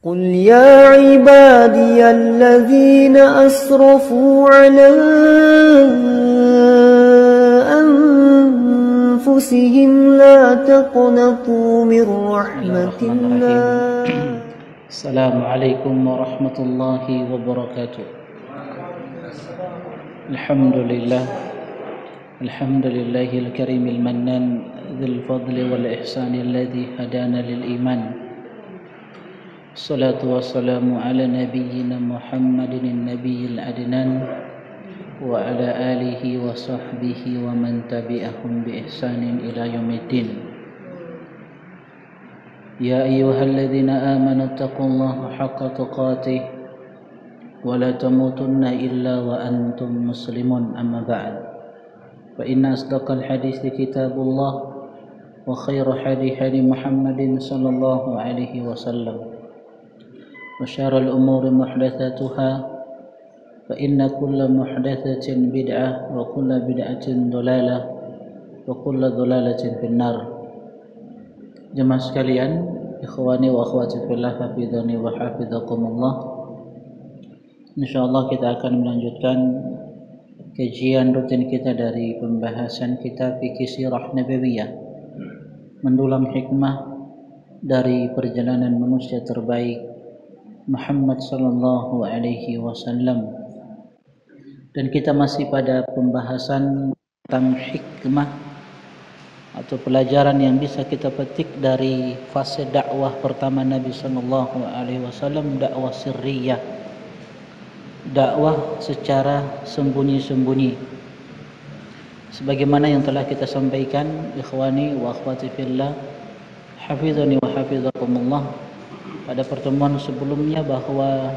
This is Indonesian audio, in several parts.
قل يا عبادي الذين أسرفوا على أنفسهم لا تقنطوا من رحمة الله. السلام عليكم ورحمة الله وبركاته. الحمد لله الكريم المنان ذي الفضل والإحسان الذي هدانا للإيمان. الصلاة والسلام على نبينا محمد النبي الأدنان وعلى آله وصحبه ومن تبعهم بإحسان إلى يوم الدين. يا أيها الذين آمنوا اتقوا الله حق تقاته ولا تموتن إلا وأنتم مسلمون. أما بعد، فإن أصدق الحديث كتاب الله وخير حديث محمد صلى الله عليه وسلم وشر الأمور محدثاتها فإن كل محدثة بدعة وكل بدعة ضلالة وكل ضلالة في النار. Jemaah sekalian, ikhwani wa akhwati fillah, hafizani wa hafizakumullah. Insyaallah kita akan melanjutkan kajian rutin kita dari pembahasan kitab Fikih Sirah Nabawiyah, mendulang hikmah dari perjalanan manusia terbaik Muhammad sallallahu alaihi wasallam. Dan kita masih pada pembahasan tentang hikmah atau pelajaran yang bisa kita petik dari fase dakwah pertama Nabi sallallahu alaihi wasallam, dakwah sirriyah, dakwah secara sembunyi-sembunyi. Sebagaimana yang telah kita sampaikan, ikhwani wa akhwati fillah, hafizani wa hafizakumullah, pada pertemuan sebelumnya, bahwa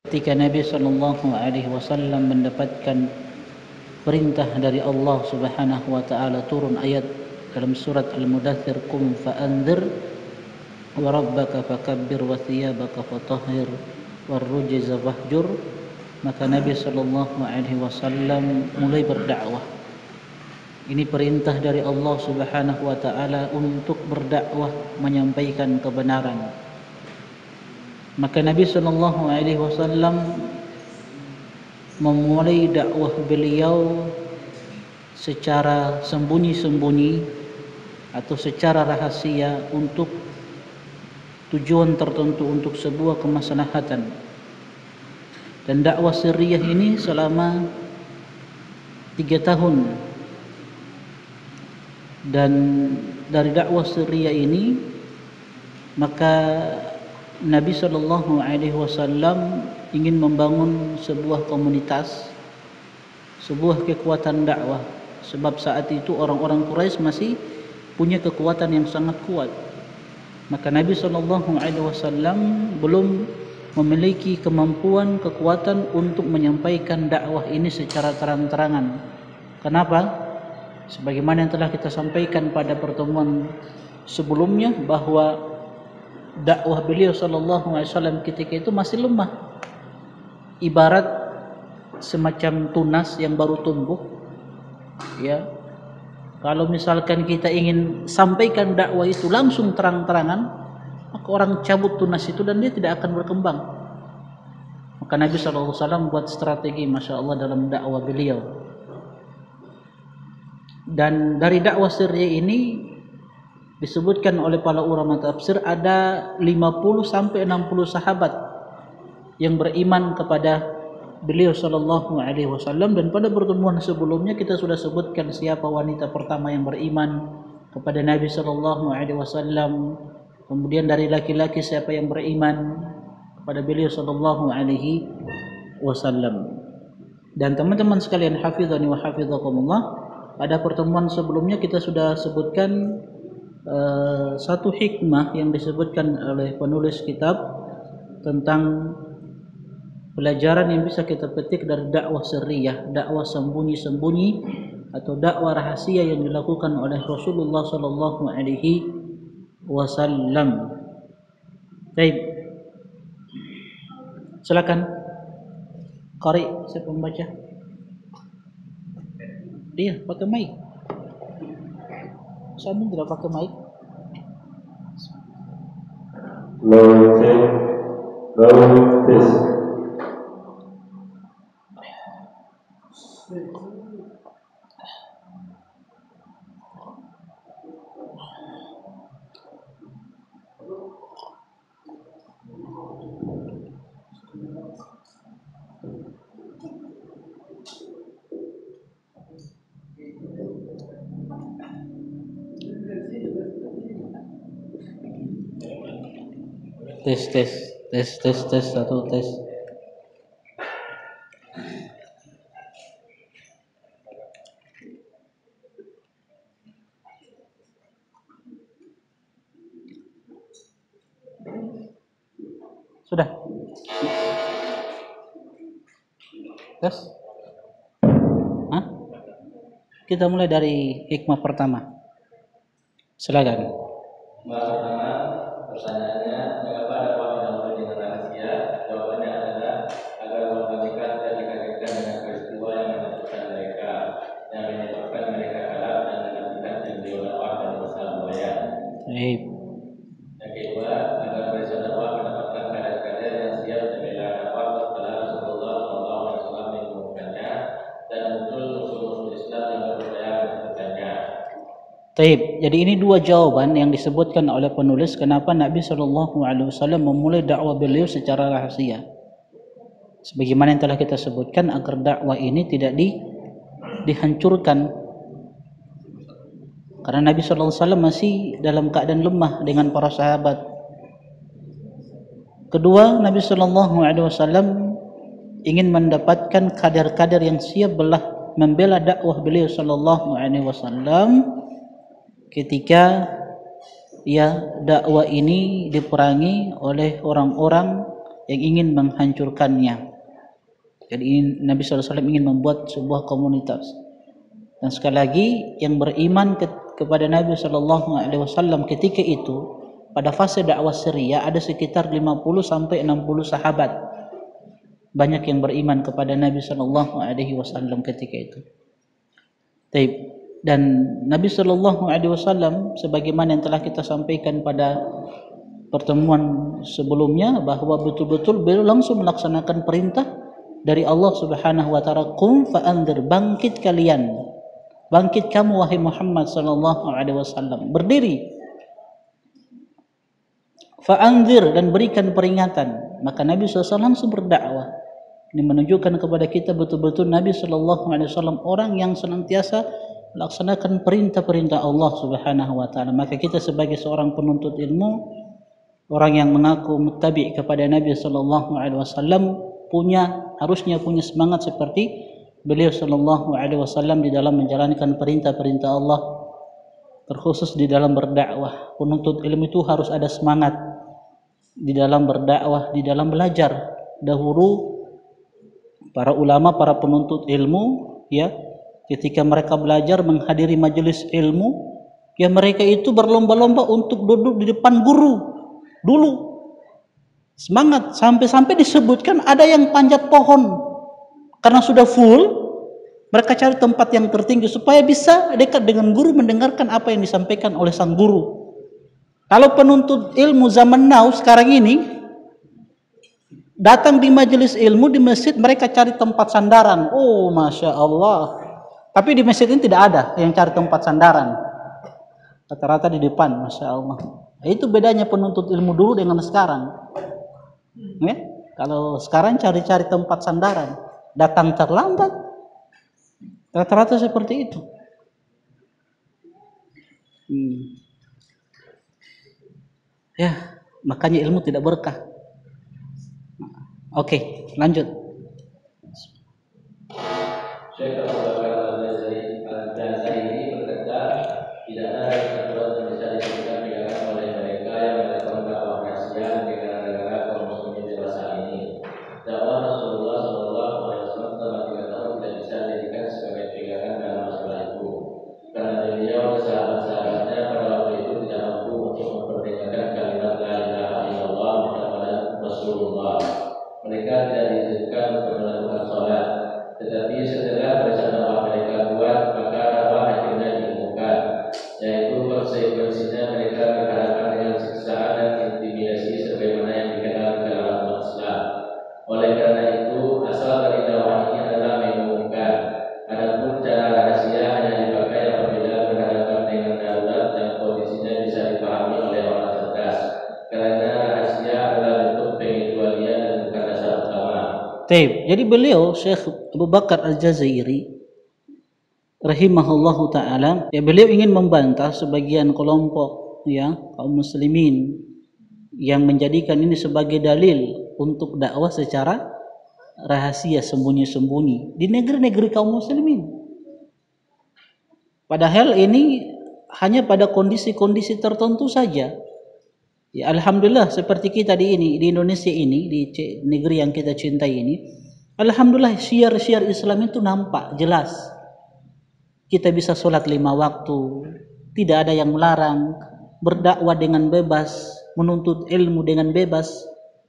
ketika Nabi sallallahu alaihi wasallam mendapatkan perintah dari Allah Subhanahu wa taala, turun ayat dalam surat Al-Mudaththir, qum fa'anzir wa rabbaka fakabbir wa thiyabaka fatahhir warrujza fahjur, maka Nabi sallallahu alaihi wasallam mulai berdakwah. Ini perintah dari Allah Subhanahu wa taala untuk berdakwah, menyampaikan kebenaran. Maka Nabi sallallahu alaihi wasallam memulai dakwah beliau secara sembunyi-sembunyi atau secara rahasia untuk tujuan tertentu, untuk sebuah kemaslahatan. Dan dakwah sirriyah ini selama 3 tahun. Dan dari dakwah sirriyah ini, maka Nabi sallallahu alaihi wasallam ingin membangun sebuah komunitas, sebuah kekuatan dakwah. Sebab saat itu orang-orang Quraisy masih punya kekuatan yang sangat kuat. Maka Nabi sallallahu alaihi wasallam belum memiliki kemampuan, kekuatan untuk menyampaikan dakwah ini secara terang-terangan. Kenapa? Sebagaimana yang telah kita sampaikan pada pertemuan sebelumnya, bahwa dakwah beliau sallallahu alaihi wasallam ketika itu masih lemah. Ibarat semacam tunas yang baru tumbuh. Ya. Kalau misalkan kita ingin sampaikan dakwah itu langsung terang-terangan, maka orang cabut tunas itu dan dia tidak akan berkembang. Maka Nabi SAW buat strategi, Masya Allah, dalam dakwah beliau. Dan dari dakwah sirriyah ini disebutkan oleh para ulama tafsir ada 50-60 sahabat yang beriman kepada beliau sallallahu alaihi wasallam. Dan pada pertemuan sebelumnya kita sudah sebutkan siapa wanita pertama yang beriman kepada Nabi sallallahu alaihi wasallam. Kemudian dari laki-laki siapa yang beriman kepada beliau sallallahu alaihi wasallam. Dan teman-teman sekalian, hafizani wa hafizakumullah, pada pertemuan sebelumnya kita sudah sebutkan satu hikmah yang disebutkan oleh penulis kitab tentang pelajaran yang bisa kita petik dari dakwah sirriyah, dakwah sembunyi-sembunyi atau dakwah rahasia yang dilakukan oleh Rasulullah sallallahu alaihi wasallam. Baik. Silakan. Qari, siapa membaca? Dia pakai mic. Saya tidak pakai mic. Tes tes tes tes tes satu tes. Sudah. Tes. Hah? Kita mulai dari hikmah pertama. Silakan. Pertama, pertanyaannya, mengapa dakwah dinamai dengan rahasia? Jawabannya adalah agar warga mereka tidak dikagetkan dengan peristiwa yang menakutkan mereka, yang menyebabkan mereka kalah dan menafikan yang beliau dakwah dari masa buaya. Yang kedua, agar barisan dakwah mendapatkan kader-kader yang siap membela dakwah setelah Rasulullah SAW mengumumkannya dan muncul musuh-musuh Islam yang berupaya menentukannya. Taib. Jadi ini dua jawaban yang disebutkan oleh penulis kenapa Nabi SAW memulai dakwah beliau secara rahasia. Sebagaimana yang telah kita sebutkan agar dakwah ini tidak dihancurkan. Karena Nabi SAW masih dalam keadaan lemah dengan para sahabat. Kedua, Nabi SAW ingin mendapatkan kader-kader yang siap membela dakwah beliau SAW ketika dakwah ini diperangi oleh orang-orang yang ingin menghancurkannya. Jadi Nabi SAW ingin membuat sebuah komunitas. Dan sekali lagi yang beriman kepada Nabi SAW ketika itu pada fase dakwah Syria ada sekitar 50 sampai 60 sahabat. Banyak yang beriman kepada Nabi SAW ketika itu. Dan Nabi SAW sebagaimana yang telah kita sampaikan pada pertemuan sebelumnya bahwa betul-betul beliau langsung melaksanakan perintah dari Allah Subhanahu wa taala, qum fa'anzir, bangkit kalian, bangkit kamu wahai Muhammad sallallahu alaihi wasallam, berdiri, fa'anzir, dan berikan peringatan. Maka Nabi SAW langsung berdakwah. Ini menunjukkan kepada kita betul-betul Nabi SAW orang yang senantiasa melaksanakan perintah-perintah Allah Subhanahu wa taala. Maka kita sebagai seorang penuntut ilmu, orang yang mengaku muttabi kepada Nabi SAW harusnya punya semangat seperti beliau SAW di dalam menjalankan perintah-perintah Allah, terkhusus di dalam berdakwah. Penuntut ilmu itu harus ada semangat di dalam berdakwah, di dalam belajar. Dahulu para ulama, para penuntut ilmu, ketika mereka belajar menghadiri majelis ilmu, mereka itu berlomba-lomba untuk duduk di depan guru dulu. Semangat sampai-sampai disebutkan ada yang panjat pohon karena sudah full, mereka cari tempat yang tertinggi supaya bisa dekat dengan guru, mendengarkan apa yang disampaikan oleh sang guru. Kalau penuntut ilmu zaman now sekarang ini datang di majelis ilmu di masjid, mereka cari tempat sandaran. Oh, masya Allah. Tapi di masjid ini tidak ada yang cari tempat sandaran. Rata-rata di depan, masya Allah. Itu bedanya penuntut ilmu dulu dengan sekarang. Kalau sekarang cari-cari tempat sandaran, datang terlambat. Rata-rata seperti itu. Makanya ilmu tidak berkah. Oke, lanjut. Syekh Abu Bakar Al-Jazairi berkata, tidak ada aturan yang bisa diberikan pegangan oleh mereka yang melakukan dakwah rahasia di negara-negara kaum muslimin dewasa ini. Dakwah Rasulullah SAW selama 3 tahun tidak bisa dijadikan sebagai pegangan dalam masalah itu, karena beliau dan sahabat-sahabatnya pada waktu itu tidak mampu untuk memperdengarkan kalimat la ilaha illallah Muhammadan Rasulullah. Mereka tidak diizinkan untuk melakukan sholat. Tetapi setelah barisan dakwah mereka kuat, maka dakwah akhirnya diumumkan, yaitu konsekuensinya mereka berhadapan dengan siksaan dan intimidasi sebagaimana yang dikenal di kalangan umat Jadi beliau Syekh Abu Bakar Al-Jazairi rahimahullahu taala, ya, beliau ingin membantah sebagian kelompok, ya, kaum muslimin yang menjadikan ini sebagai dalil untuk dakwah secara rahasia, sembunyi-sembunyi di negeri-negeri kaum muslimin. Padahal ini hanya pada kondisi-kondisi tertentu saja. Ya, alhamdulillah seperti kita di Indonesia ini, di negeri yang kita cintai ini, alhamdulillah syiar-syiar Islam itu nampak jelas. Kita bisa sholat 5 waktu, tidak ada yang melarang, berdakwah dengan bebas, menuntut ilmu dengan bebas,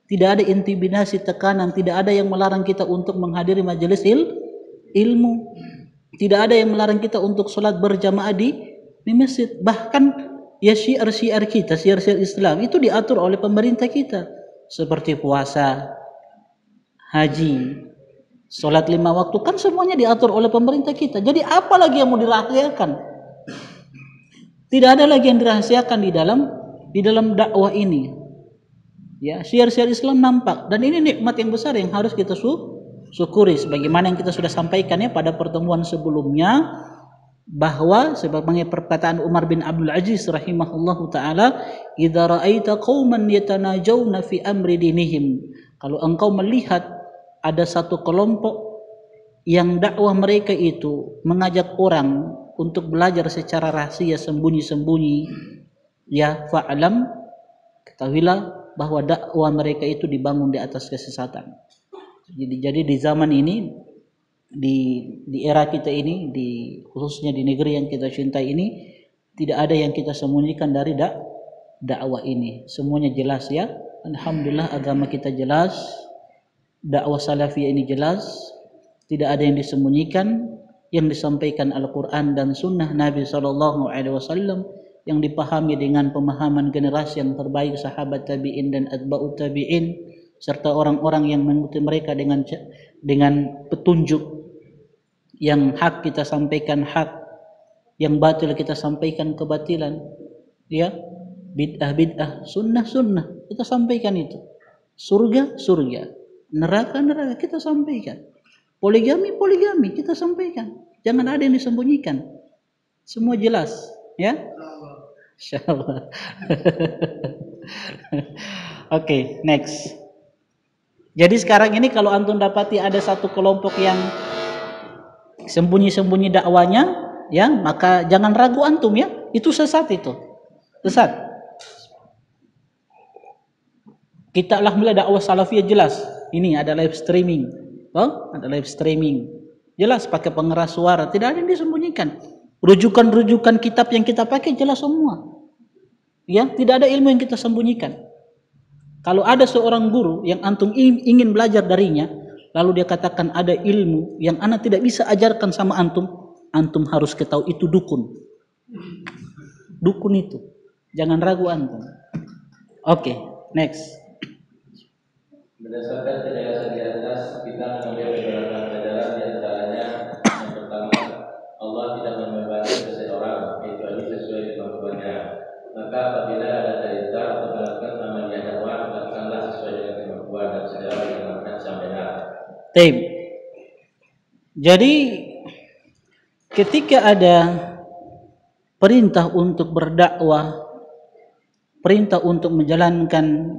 tidak ada intimidasi, tekanan, tidak ada yang melarang kita untuk menghadiri majelis ilmu, tidak ada yang melarang kita untuk sholat berjamaah di masjid. Bahkan ya syiar-syiar kita, syiar-syiar Islam itu diatur oleh pemerintah kita, seperti puasa, haji, sholat 5 waktu, kan semuanya diatur oleh pemerintah kita. Jadi apa lagi yang mau dirahasiakan? Tidak ada lagi yang dirahasiakan di dalam dakwah ini. Ya, syiar-syiar Islam nampak, dan ini nikmat yang besar yang harus kita syukuri, sebagaimana yang kita sudah sampaikan ya pada pertemuan sebelumnya, bahwa sebagaimana perkataan Umar bin Abdul Aziz rahimahullahu taala, "Idza ra'aita qauman yatanajawna fi amri dinihim." Kalau engkau melihat ada satu kelompok yang dakwah mereka itu mengajak orang untuk belajar secara rahasia, sembunyi-sembunyi, ya, fa'lam, ketahuilah bahwa dakwah mereka itu dibangun di atas kesesatan. Jadi di zaman ini, di era kita ini, khususnya di negeri yang kita cintai ini, tidak ada yang kita sembunyikan dari dakwah ini. Semuanya jelas ya. Alhamdulillah agama kita jelas, dakwah salafiyah ini jelas, tidak ada yang disembunyikan, yang disampaikan Al-Quran dan Sunnah Nabi SAW yang dipahami dengan pemahaman generasi yang terbaik, sahabat tabi'in dan atba'ut tabi'in, serta orang-orang yang mengikuti mereka dengan petunjuk. Yang hak kita sampaikan hak, yang batil kita sampaikan kebatilan, ya, bid'ah, sunnah kita sampaikan itu, surga neraka kita sampaikan, poligami kita sampaikan, jangan ada yang disembunyikan, semua jelas ya, insyaallah. Oke, next. Jadi sekarang ini kalau antum dapati ada satu kelompok yang sembunyi-sembunyi dakwanya, ya, maka jangan ragu antum ya, itu sesat, itu sesat. Kita alhamdulillah dakwah salafiyah jelas, ini ada live streaming, ada live streaming, jelas pakai pengeras suara, tidak ada yang disembunyikan. Rujukan-rujukan kitab yang kita pakai jelas semua, ya, tidak ada ilmu yang kita sembunyikan. Kalau ada seorang guru yang antum ingin belajar darinya, lalu dia katakan ada ilmu yang anak tidak bisa ajarkan sama antum harus ketahui itu dukun itu, jangan ragu antum. Oke, next. Berdasarkan penjelasan di atas, kita mengambil beberapa pelajaran, di antaranya yang pertama, Allah tidak membebani seseorang kecuali sesuai kemampuannya. Maka apabila ada perintah untuk melakukan amaliyah dakwah, lakukanlah sesuai dengan kemampuan dan segera bagaimana sampai benar. Jadi ketika ada perintah untuk berdakwah, perintah untuk menjalankan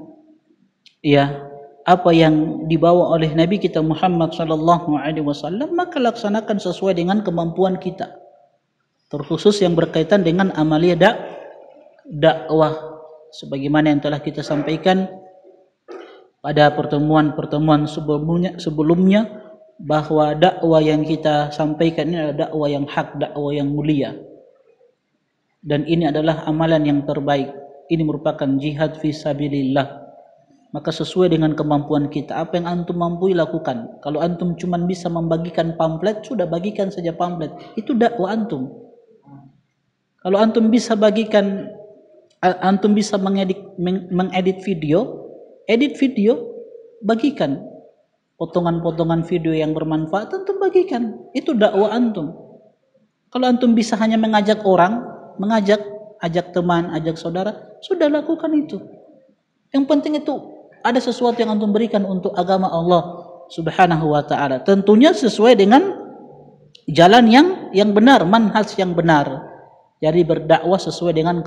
ya apa yang dibawa oleh Nabi kita Muhammad sallallahu alaihi wasallam, maka laksanakan sesuai dengan kemampuan kita. Terkhusus yang berkaitan dengan amaliyah dakwah, sebagaimana yang telah kita sampaikan pada pertemuan sebelumnya, bahwa dakwah yang kita sampaikan ini adalah dakwah yang hak, dakwah yang mulia, dan ini adalah amalan yang terbaik. Ini merupakan jihad fi sabilillah. Maka sesuai dengan kemampuan kita, apa yang antum mampu lakukan. Kalau antum cuma bisa membagikan pamflet, sudah bagikan saja pamflet, itu dakwah antum. Kalau antum bisa bagikan, antum bisa mengedit video, edit video, bagikan potongan-potongan video yang bermanfaat, antum bagikan, itu dakwah antum. Kalau antum bisa hanya mengajak orang, ajak teman, ajak saudara, sudah lakukan itu. Yang penting itu ada sesuatu yang antum berikan untuk agama Allah Subhanahu wa ta'ala. Tentunya sesuai dengan jalan yang benar, manhaj yang benar. Jadi berdakwah sesuai dengan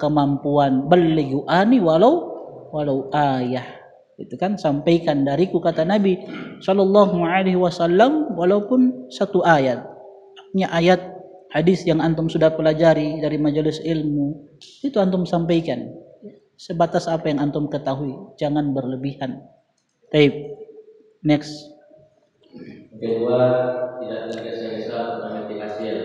kemampuan. Balighu ani walau ayah. Itu kan, sampaikan dariku, kata Nabi sallallahu alaihi wasallam, walaupun satu ayat. Ini ayat hadis yang antum sudah pelajari dari majelis ilmu, itu antum sampaikan sebatas apa yang antum ketahui, jangan berlebihan. Baik, next. Kedua, tidak tergesa-gesa untuk memetik hasil,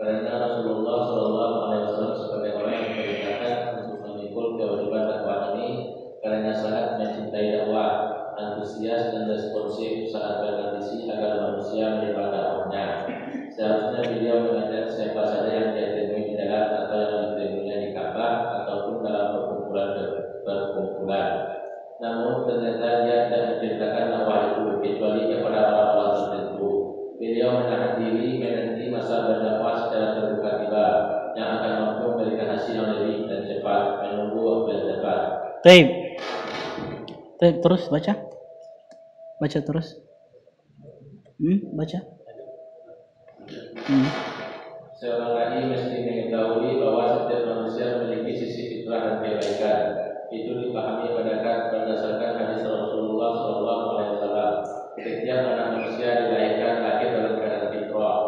karena Rasulullah Shallallahu Alaihi Wasallam sebagai orang yang diperintahkan untuk memikul kewajiban dakwah ini, karena sangat mencintai dakwah, antusias dan responsif saat berambisi agar manusia menerima dakwahnya. Seharusnya beliau mengajak siapa saja yang dia temui di dalam atau yang ditemuinya di Ka'bah ataupun dalam perkumpulan. Namun ternyata dia tidak menceritakan dakwah itu kecuali kepada orang-orang tertentu. Beliau menahan diri menanti masa berdakwah secara terbuka tiba yang akan mampu memberikan hasil yang lebih dan cepat, menunggu waktu yang tepat. Baik, terus baca terus. Baca. Seorang dai mesti mengetahui bahwa setiap manusia memiliki sisi fitrah dan kebaikan. Itu dipahami berdasarkan hadis Rasulullah SAW. Setiap anak manusia dilahirkan lahir dalam keadaan fitrah.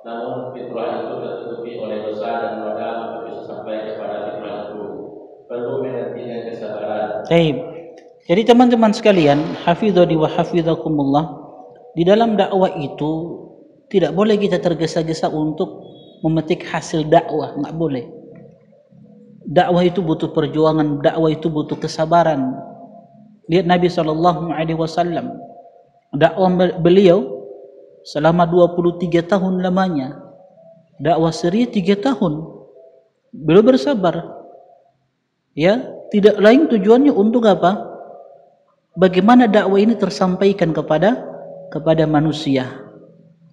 Namun fitrah itu tertutupi oleh dosa dan noda untuk bisa sampai kepada fitrah itu. Perlu menanti dan kesabaran. Baik. Jadi teman-teman sekalian, hafizani wa hafizakumullah, di dalam dakwah itu tidak boleh kita tergesa-gesa untuk memetik hasil dakwah, enggak boleh. Dakwah itu butuh perjuangan, dakwah itu butuh kesabaran. Lihat Nabi SAW, dakwah beliau selama 23 tahun lamanya, dakwah siri 3 tahun. Beliau bersabar. Ya, tidak lain tujuannya untuk apa? Bagaimana dakwah ini tersampaikan kepada manusia.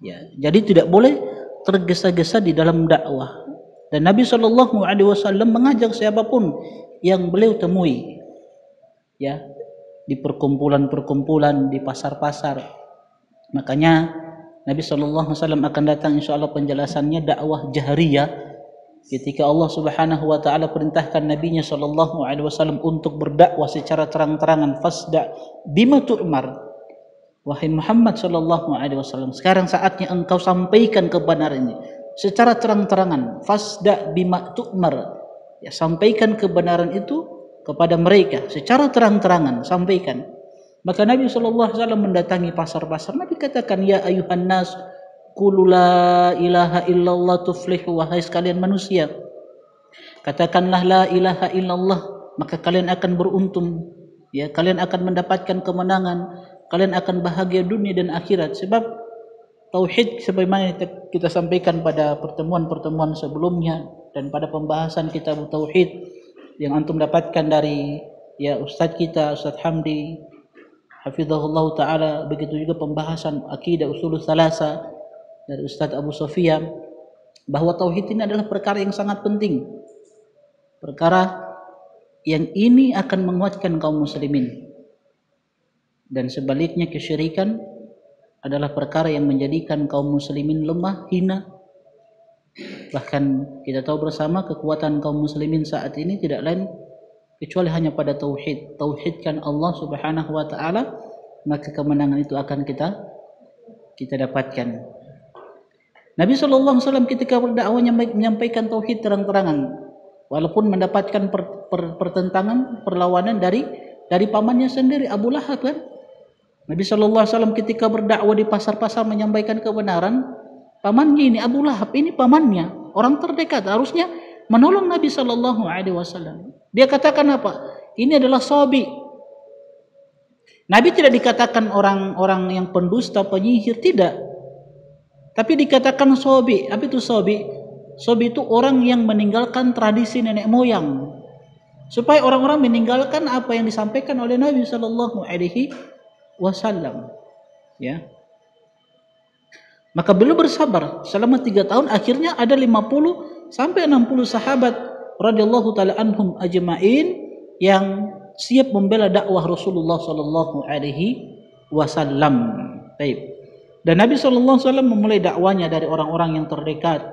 Ya, jadi tidak boleh tergesa-gesa di dalam dakwah. Dan Nabi SAW mengajak siapapun yang beliau temui, ya, di perkumpulan-perkumpulan, di pasar-pasar. Makanya Nabi SAW akan datang insyaallah penjelasannya dakwah jahriyah, ketika Allah Subhanahu wa taala perintahkan Nabinya SAW untuk berdakwah secara terang-terangan, fasda bima tu'mar. Wahai Muhammad SAW, sekarang saatnya engkau sampaikan kebenaran ini secara terang-terangan. Fasda bima tu'mar, ya, sampaikan kebenaran itu kepada mereka secara terang-terangan, sampaikan. Maka Nabi SAW mendatangi pasar-pasar. Nabi katakan, ya ayuhan nas, qulu la ilaha illallah tuflihu, wahai sekalian manusia, katakanlah la ilaha illallah, maka kalian akan beruntung, ya, kalian akan mendapatkan kemenangan, kalian akan bahagia dunia dan akhirat. Sebab tauhid sebagaimana kita sampaikan pada pertemuan-pertemuan sebelumnya dan pada pembahasan kitab tauhid yang antum dapatkan dari, ya, ustaz kita Ustaz Hamdi hafizahullah taala, begitu juga pembahasan akidah usulul tsalasa dari Ustaz Abu Sofyan, bahwa tauhid ini adalah perkara yang sangat penting, perkara yang ini akan menguatkan kaum muslimin. Dan sebaliknya kesyirikan adalah perkara yang menjadikan kaum muslimin lemah, hina. Bahkan kita tahu bersama kekuatan kaum muslimin saat ini tidak lain kecuali hanya pada tauhid. Tauhidkan Allah Subhanahu wa taala, maka kemenangan itu akan kita dapatkan. Nabi SAW ketika berdakwahnya menyampaikan tauhid terang-terangan, walaupun mendapatkan pertentangan, perlawanan dari pamannya sendiri, Abu Lahab kan. Nabi SAW ketika berdakwah di pasar-pasar menyampaikan kebenaran, pamannya ini Abu Lahab, ini pamannya, orang terdekat, harusnya menolong Nabi SAW. Dia katakan apa? Ini adalah sobi. Nabi tidak dikatakan orang-orang yang pendusta, penyihir, tidak. Tapi dikatakan sobi. Apa itu sobi? Sobi itu orang yang meninggalkan tradisi nenek moyang, supaya orang-orang meninggalkan apa yang disampaikan oleh Nabi SAW. Ya. Maka beliau bersabar selama 3 tahun. Akhirnya ada 50 sampai 60 sahabat radhiyallahu taala anhum ajma'in yang siap membela dakwah Rasulullah sallallahu alaihi wasallam. Baik. Dan Nabi sallallahu alaihi wasallam memulai dakwanya dari orang-orang yang terdekat,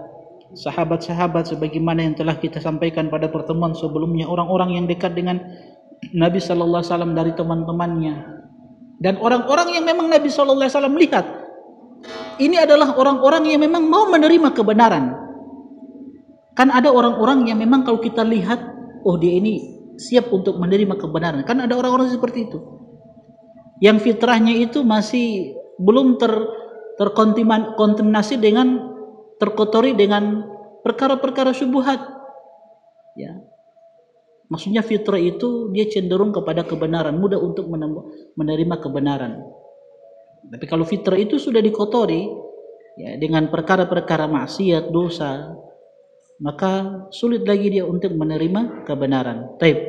sahabat-sahabat sebagaimana yang telah kita sampaikan pada pertemuan sebelumnya, orang-orang yang dekat dengan Nabi sallallahu alaihi wasallam dari teman-temannya, dan orang-orang yang memang Nabi sallallahu alaihi wasallam lihat ini adalah orang-orang yang memang mau menerima kebenaran. Kan ada orang-orang yang memang kalau kita lihat, oh dia ini siap untuk menerima kebenaran. Kan ada orang-orang seperti itu, yang fitrahnya itu masih belum terkontaminasi dengan, terkotori dengan perkara-perkara syubhat. Ya, maksudnya fitrah itu dia cenderung kepada kebenaran, mudah untuk menerima kebenaran. Tapi kalau fitrah itu sudah dikotori ya dengan perkara-perkara maksiat, dosa, maka sulit lagi dia untuk menerima kebenaran. Baik.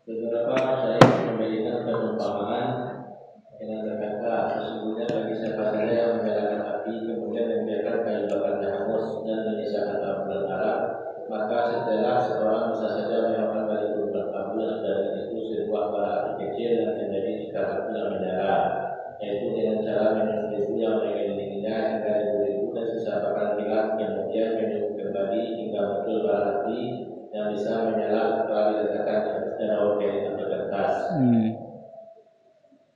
Beberapa masyarakat memberikan perumpamaan dengan berkata, sesungguhnya bagi siapa saja yang menyalakan api kemudian membiarkan kayu bakarnya hangus dan menyisakan abu Arab, maka setelah seorang bisa saja melewatkan dari gunung abu dari itu sebuah bara api kecil yang menjadi cikar api yang menyala, yaitu dengan cara menunggu yang mengelilinginya hingga ribu dan sisa bakar kilat, kemudian menunggu kembali hingga muncul bara api yang bisa menyala setelah diletakkan di atasnya daun kain atau kertas.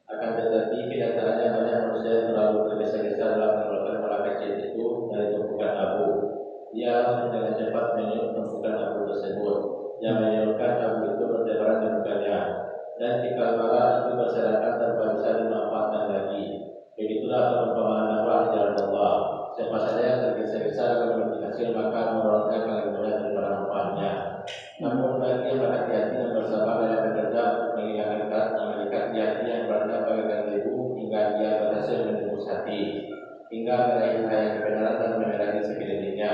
Akan tetapi kenyataannya banyak manusia yang terlalu tergesa-gesa dalam mengeluarkan bola kecil itu dari tumpukan abu. Dia harus dengan cepat meniup tumpukan abu tersebut, yang menyebabkan abu itu bertebaran di mukanya, dan cikal bakar itu berserakan tanpa bisa dimanfaatkan lagi. Begitulah perumpamaan dakwah di jalan Allah. Siapa saja yang tergesa-gesa dalam memetik hasil, maka merontah paling banyak daripada manfaatnya. Namun bagi yang berhati-hati dan bersabar dalam bekerja untuk mengikat di hati yang beratnya bagaikan ribu, hingga dia berhasil menembus hati, hingga meraih cahaya kebenaran dan menerangi sekelilingnya.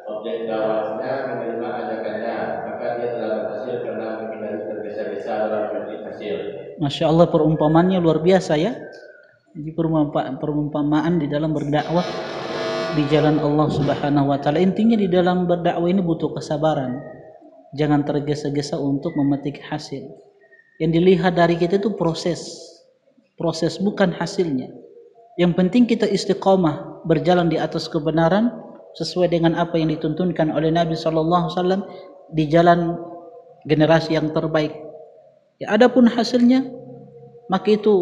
Objek dakwahnya menerima ajakannya, maka dia telah berhasil karena menghindari tergesa-gesa dalam memetik hasil. Masya Allah, perumpamannya luar biasa ya. Jadi perumpamaan di dalam berdakwah di jalan Allah Subhanahu wa taala. Intinya di dalam berdakwah ini butuh kesabaran. Jangan tergesa-gesa untuk memetik hasil. Yang dilihat dari kita itu proses bukan hasilnya. Yang penting kita istiqomah berjalan di atas kebenaran sesuai dengan apa yang dituntunkan oleh Nabi sallallahu alaihi wasallam di jalan generasi yang terbaik. Ya, adapun hasilnya maka itu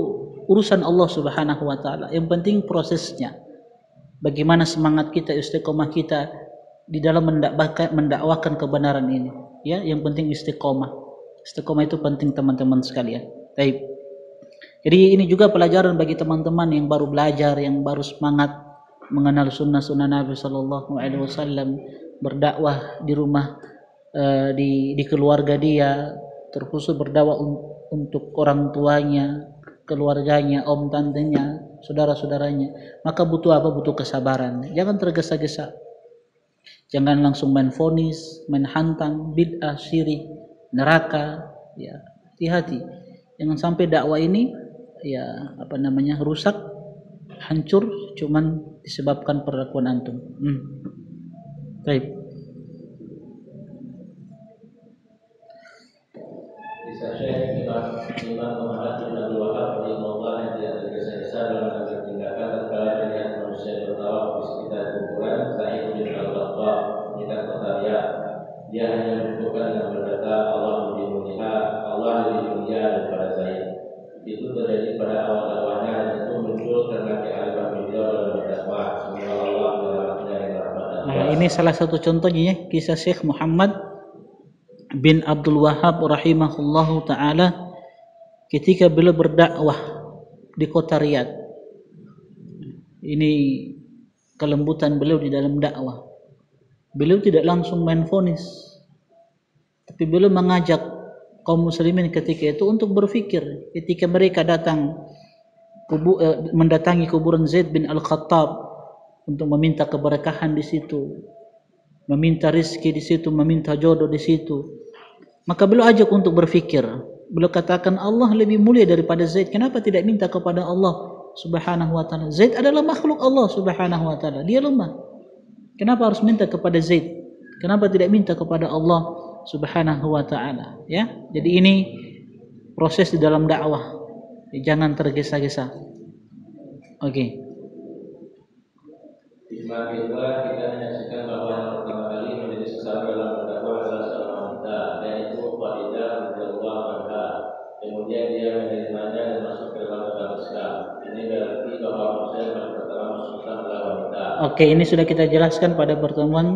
urusan Allah Subhanahu wa taala. Yang penting prosesnya. Bagaimana semangat kita, istiqomah kita di dalam mendakwakan kebenaran ini. Ya, yang penting istiqomah. Istiqomah itu penting teman-teman sekalian. Baik. Jadi ini juga pelajaran bagi teman-teman yang baru belajar, yang baru semangat mengenal sunnah-sunnah Nabi sallallahu alaihi wasallam, berdakwah di rumah, di keluarga dia, terkhusus berdakwah untuk orang tuanya, keluarganya, om tantenya, saudara-saudaranya. Maka butuh apa? Butuh kesabaran. Jangan tergesa-gesa. Jangan langsung main vonis, main hantang, bid'ah, syirik, neraka. Ya, hati-hati. Jangan sampai dakwah ini rusak, hancur cuman disebabkan perlakuan antum. Baik. Bisa Syekh Imam Muhammad bin Abdul Wahab rahimahullah yang tidak tergesa-gesa dalam mengambil tindakan tatkala melihat manusia bertawaf di sekitar kuburan Sa'id bin Al-Khattab mengikat Qatariyah. Dia hanya menunjukkan dengan berkata, Allah lebih mulia, Allah lebih mulia daripada Zaid. Itu terjadi pada awal dakwahnya dan itu muncul karena kearifan beliau dalam berdakwah. Semoga Allah menyelamatkannya dengan rahmat dan kuasa. Ini salah satu contohnya kisah Syekh Muhammad bin Abdul Wahab rahimahullahu ta'ala ketika beliau berdakwah di kota Riyadh. Ini kelembutan beliau di dalam dakwah. Beliau tidak langsung main vonis, tapi beliau mengajak kaum muslimin ketika itu untuk berfikir. Ketika mereka mendatangi kuburan Zaid bin Al-Khattab untuk meminta keberkahan di situ, meminta rezeki di situ, meminta jodoh di situ, maka beliau ajak untuk berfikir. Beliau katakan Allah lebih mulia daripada Zaid. Kenapa tidak minta kepada Allah Subhanahu wa taala? Zaid adalah makhluk Allah Subhanahu wa taala. Dia lemah. Kenapa harus minta kepada Zaid? Kenapa tidak minta kepada Allah Subhanahu wa taala, ya. Jadi ini proses di dalam dakwah. Jangan tergesa-gesa. Oke. Hikmah kedua, kita menyaksikan bahwa yang pertama kali menjadi sesama dalam berdakwah adalah seorang wanita, yaitu Khadijah radhiyallahu anha. Kemudian dia menerimanya dan masuk ke dalam agama Islam. Ini berarti bahwa manusia yang pertama masuk Islam adalah wanita. Oke, ini sudah kita jelaskan pada pertemuan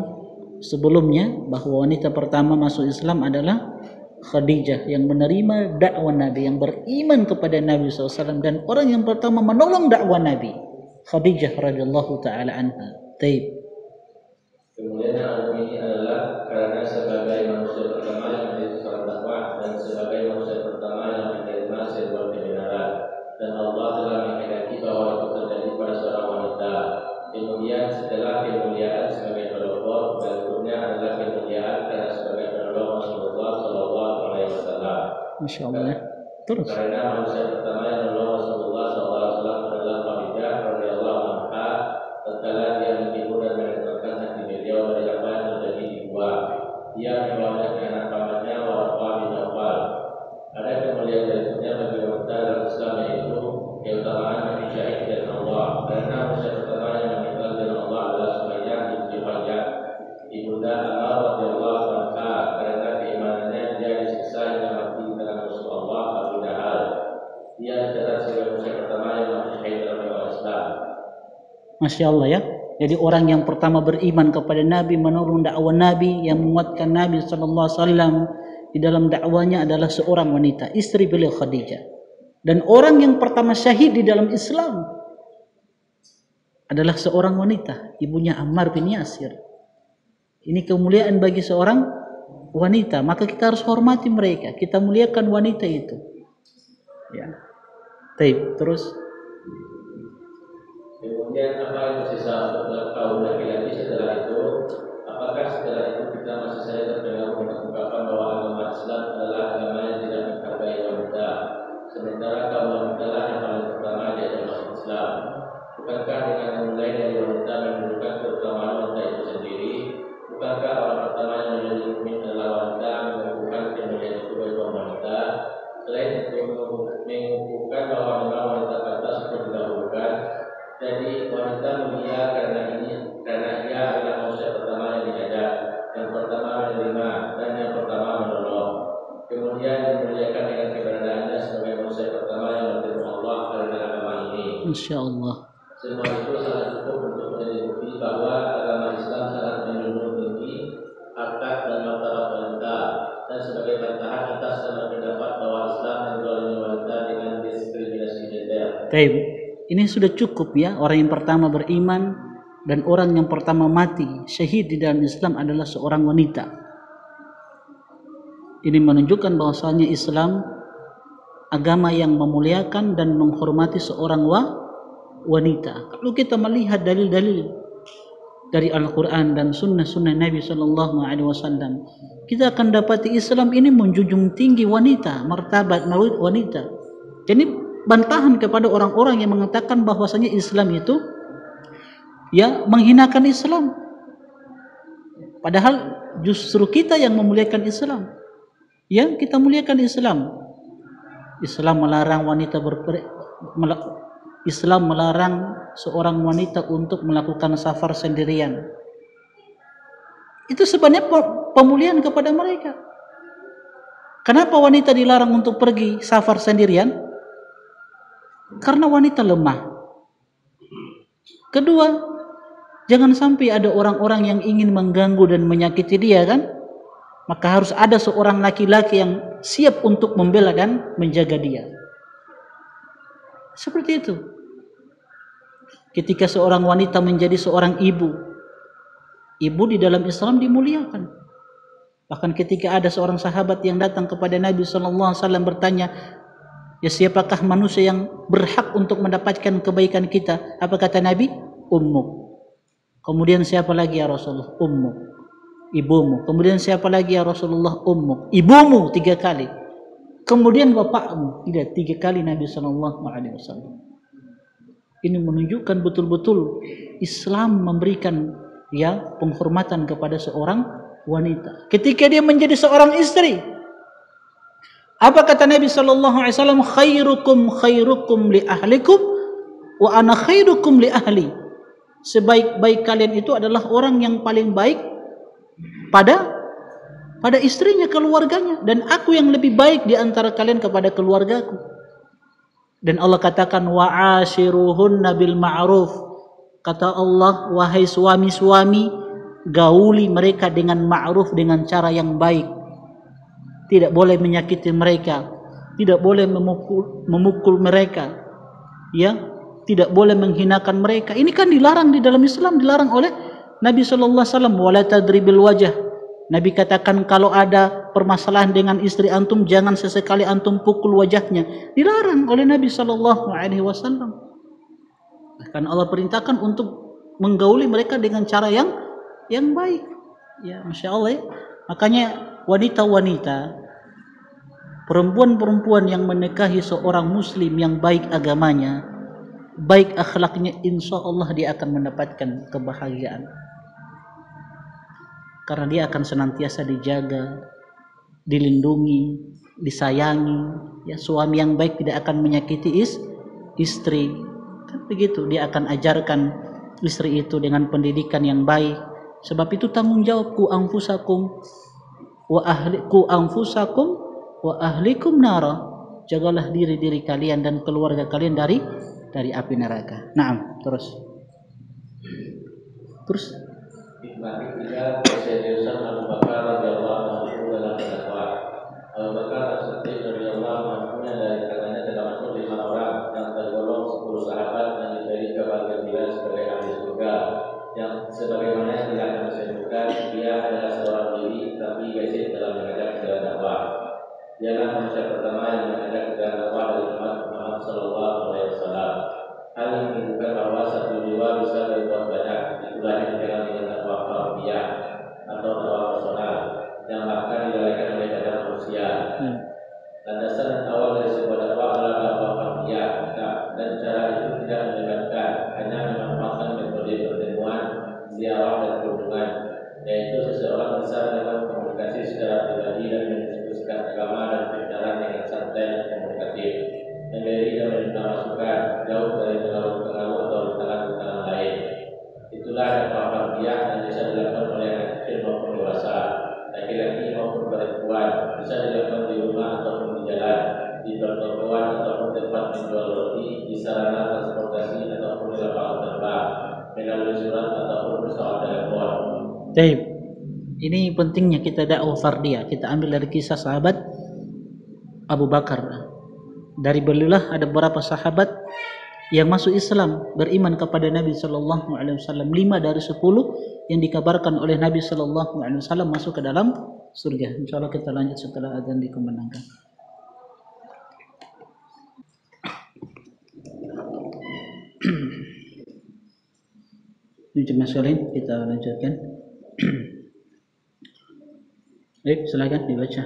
sebelumnya bahwa wanita pertama masuk Islam adalah Khadijah yang menerima dakwah Nabi, yang beriman kepada Nabi SAW, dan orang yang pertama menolong dakwah Nabi, Khadijah radhiyallahu taala anha. Taib. Kemudian hal ini adalah karena sebagai manusia pertama yang menjadi seorang dakwah dan sebagai manusia pertama yang menerima sebuah kebenaran, dan Allah telah menghendaki bahwa itu terjadi pada seorang wanita. Kemudian setelah kemuliaan sebagai pelopor, berikutnya adalah kemuliaan karena sebagai penolong Rasulullah Shallallahu Alaihi Wasallam. Masya Allah. Terus. Karena manusia pertama yang menolong Rasulullah SAW adalah Khadijah radhiyallahu anha, tatkala dia menghibur dan menenangkan hati beliau dari apa yang terjadi di gua. Dia membawanya ke anak pamannya Warqah bin Nawfal. Ada kemuliaan berikutnya bagi wanita dalam Islam, yaitu keutamaan mati syahid dan Allah. Karena manusia pertama yang meninggal dan Allah adalah Sumayyah binti Khayyat, ibunda Ammar radhiyallahu anha. Karena keimanannya dia disiksa hingga mati di tangan Rasulullah Abu Jahal. Dia dicatat sebagai manusia pertama yang mati syahid dalam agama Islam. Masya Allah, ya. Jadi orang yang pertama beriman kepada Nabi, menolong dakwah Nabi, yang menguatkan Nabi SAW di dalam dakwanya adalah seorang wanita, istri beliau Khadijah. Dan orang yang pertama syahid di dalam Islam adalah seorang wanita, ibunya Ammar bin Yasir. Ini kemuliaan bagi seorang wanita, maka kita harus hormati mereka, kita muliakan wanita itu. Ya. Baik, terus. Kemudian apa yang tersisa untuk kaum laki-laki setelah itu? Apakah setelah itu kita masih saja terpengaruh dengan ungkapan bahwa agama Islam adalah agama yang tidak menghargai wanita, sementara kaum wanita lah yang paling pertama diajak masuk Islam? Bukankah dengan memulai dari wanita menunjukkan keutamaan wanita itu sendiri? Bukankah orang pertama yang menjadi mukmin adalah wanita, menunjukkan kemuliaan itu bagi kaum wanita? Selain itu mengukuhkan bahwa memang wanita pantas untuk didahulukan. Jadi wanita mulia karena ia adalah manusia pertama yang diajak, yang pertama menerima, dan yang pertama menolong. Kemudian dimuliakan dengan keberadaannya sebagai manusia pertama yang bertemu Allah karena agama ini. Insya Allah. Semua itu sangat cukup untuk menjadi bukti bahwa agama Islam sangat menjunjung tinggi harkat dan martabat wanita, dan sebagai bantahan atas nama pendapat bahwa Islam menzalimi wanita dengan diskriminasi gender. Baik. Ini sudah cukup, ya. Orang yang pertama beriman dan orang yang pertama mati syahid di dalam Islam adalah seorang wanita. Ini menunjukkan bahwasanya Islam agama yang memuliakan dan menghormati seorang wanita. Kalau kita melihat dalil-dalil dari Al-Quran dan sunnah-sunnah Nabi SAW, kita akan dapati Islam ini menjunjung tinggi wanita, martabat wanita. Jadi bantahan kepada orang-orang yang mengatakan bahwasanya Islam itu ya menghinakan Islam. Padahal justru kita yang memuliakan Islam. Ya, kita muliakan Islam. Islam melarang wanita Islam melarang seorang wanita untuk melakukan safar sendirian. Itu sebenarnya pemuliaan kepada mereka. Kenapa wanita dilarang untuk pergi safar sendirian? Karena wanita lemah. Kedua, jangan sampai ada orang-orang yang ingin mengganggu dan menyakiti dia, kan? Maka harus ada seorang laki-laki yang siap untuk membela dan menjaga dia. Seperti itu. Ketika seorang wanita menjadi seorang ibu di dalam Islam dimuliakan. Bahkan ketika ada seorang sahabat yang datang kepada Nabi SAW bertanya, ya siapakah manusia yang berhak untuk mendapatkan kebaikan kita? Apa kata Nabi? Ummuk. Kemudian siapa lagi ya Rasulullah? Ummuk. Ibumu. Kemudian siapa lagi ya Rasulullah? Ummuk. Ibumu 3 kali. Kemudian bapakmu. Tidak, 3 kali Nabi SAW. Ini menunjukkan betul-betul Islam memberikan ya penghormatan kepada seorang wanita. Ketika dia menjadi seorang istri, apa kata Nabi sallallahu alaihi wasallam? Khairukum li ahlikum wa ana khairukum li ahli. Sebaik-baik kalian itu adalah orang yang paling baik pada istrinya, keluarganya, dan aku yang lebih baik di antara kalian kepada keluargaku. Dan Allah katakan wa'ashiruhunna bil ma'ruf. Kata Allah, wahai suami-suami, gauli mereka dengan ma'ruf, dengan cara yang baik. Tidak boleh menyakiti mereka, tidak boleh memukul mereka, ya, tidak boleh menghinakan mereka. Ini kan dilarang di dalam Islam, dilarang oleh Nabi sallallahu alaihi wasallam. Wala tadribil wajah. Nabi katakan kalau ada permasalahan dengan istri antum, jangan sesekali antum pukul wajahnya. Dilarang oleh Nabi sallallahu alaihi wasallam. Bahkan Allah perintahkan untuk menggauli mereka dengan cara yang baik. Ya, Masya Allah ya. Makanya wanita-wanita, perempuan-perempuan yang menikahi seorang muslim yang baik agamanya, baik akhlaknya, insya Allah dia akan mendapatkan kebahagiaan. Karena dia akan senantiasa dijaga, dilindungi, disayangi. Ya, suami yang baik tidak akan menyakiti istri. Kan begitu, dia akan ajarkan istri itu dengan pendidikan yang baik. Sebab itu tanggung jawab ku anfusakum wa ahlikum nara. Jagalah diri kalian dan keluarga kalian dari api neraka. Naam, terus. Hikmah ketiga, keseriusan Abu Bakar radhiyallahu anhu dalam berdakwah. Abu Bakar As-Siddiq radhiyallahu anhu dari kalangan termasuk 5 orang yang tergolong 10 sahabat yang diberi kabar gembira sebagai ahli surga. Yang sebagaimana yang telah kami sebutkan, dia adalah seorang diri tapi gesit dalam mengajak ke jalan dakwah. Dialah manusia pertama yang mengajak ke jalan dakwah dari umat Muhammad sallallahu alaihi wasallam. Hal yang menunjukkan bahwa satu jiwa bisa berbuat banyak. Itulah yang dikenal dengan dakwah fardiyah atau dakwah personal yang bahkan dilalaikan oleh banyak manusia. Landasan dan awal dari sebuah dakwah adalah dakwah fardiyah, dan cara itu tidak melibatkan, hanya memanfaatkan metode pertemuan, ziarah dan kunjungan, yaitu seseorang bisa dapat komunikasi secara pribadi dan mendiskusikan agama dan bicara dengan santai dan komunikatif, memberi dan menerima masukan, jauh dari pengaruh-pengaruh atau rintangan-rintangan lain. Itulah dakwah fardiyah yang bisa dilakukan oleh anak kecil maupun dewasa, laki-laki maupun perempuan, bisa dilakukan di rumah ataupun di jalan, di pertokoan ataupun tempat menjual roti, di sarana transportasi ataupun di lapangan terbang, melalui surat ataupun pesawat telepon. Baik. Ini pentingnya kita dakwah fardiyah. Kita ambil dari kisah sahabat Abu Bakar. Dari beliau ada beberapa sahabat yang masuk Islam, beriman kepada Nabi sallallahu alaihi wasallam. 5 dari 10 yang dikabarkan oleh Nabi sallallahu alaihi wasallam masuk ke dalam surga. Insyaallah kita lanjut setelah azan dikumandangkan. Ini cuma sekalian kita lanjutkan. Baik, silakan dibaca.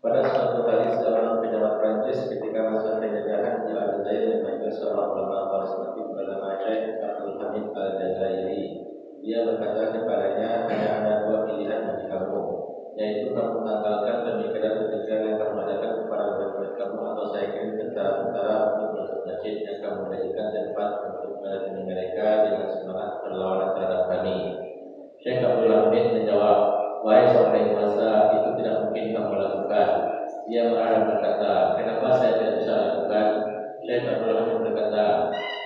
Pada suatu hari seorang pejabat Prancis ketika masa penjajahan di Aljazair memanggil seorang ulama karismatik bernama Syekh Abdul Hamid Al-Jazairi. Dia berkata kepadanya, ada 2 pilihan bagi kamu, yaitu kamu tanggalkan pemikiran-pemikiran yang kamu adakan kepada murid-murid kamu, atau saya kirim tentara-tentara untuk menutup masjid yang kamu jadikan tempat untuk melayani mereka dengan semangat perlawanan terhadap kami. Syekh Abdul Hamid menjawab, wahai sang penguasa, itu tidak mungkin kamu lakukan. Dia marah dan berkata, kenapa saya tidak bisa lakukan? Syekh Abdul Hamid berkata,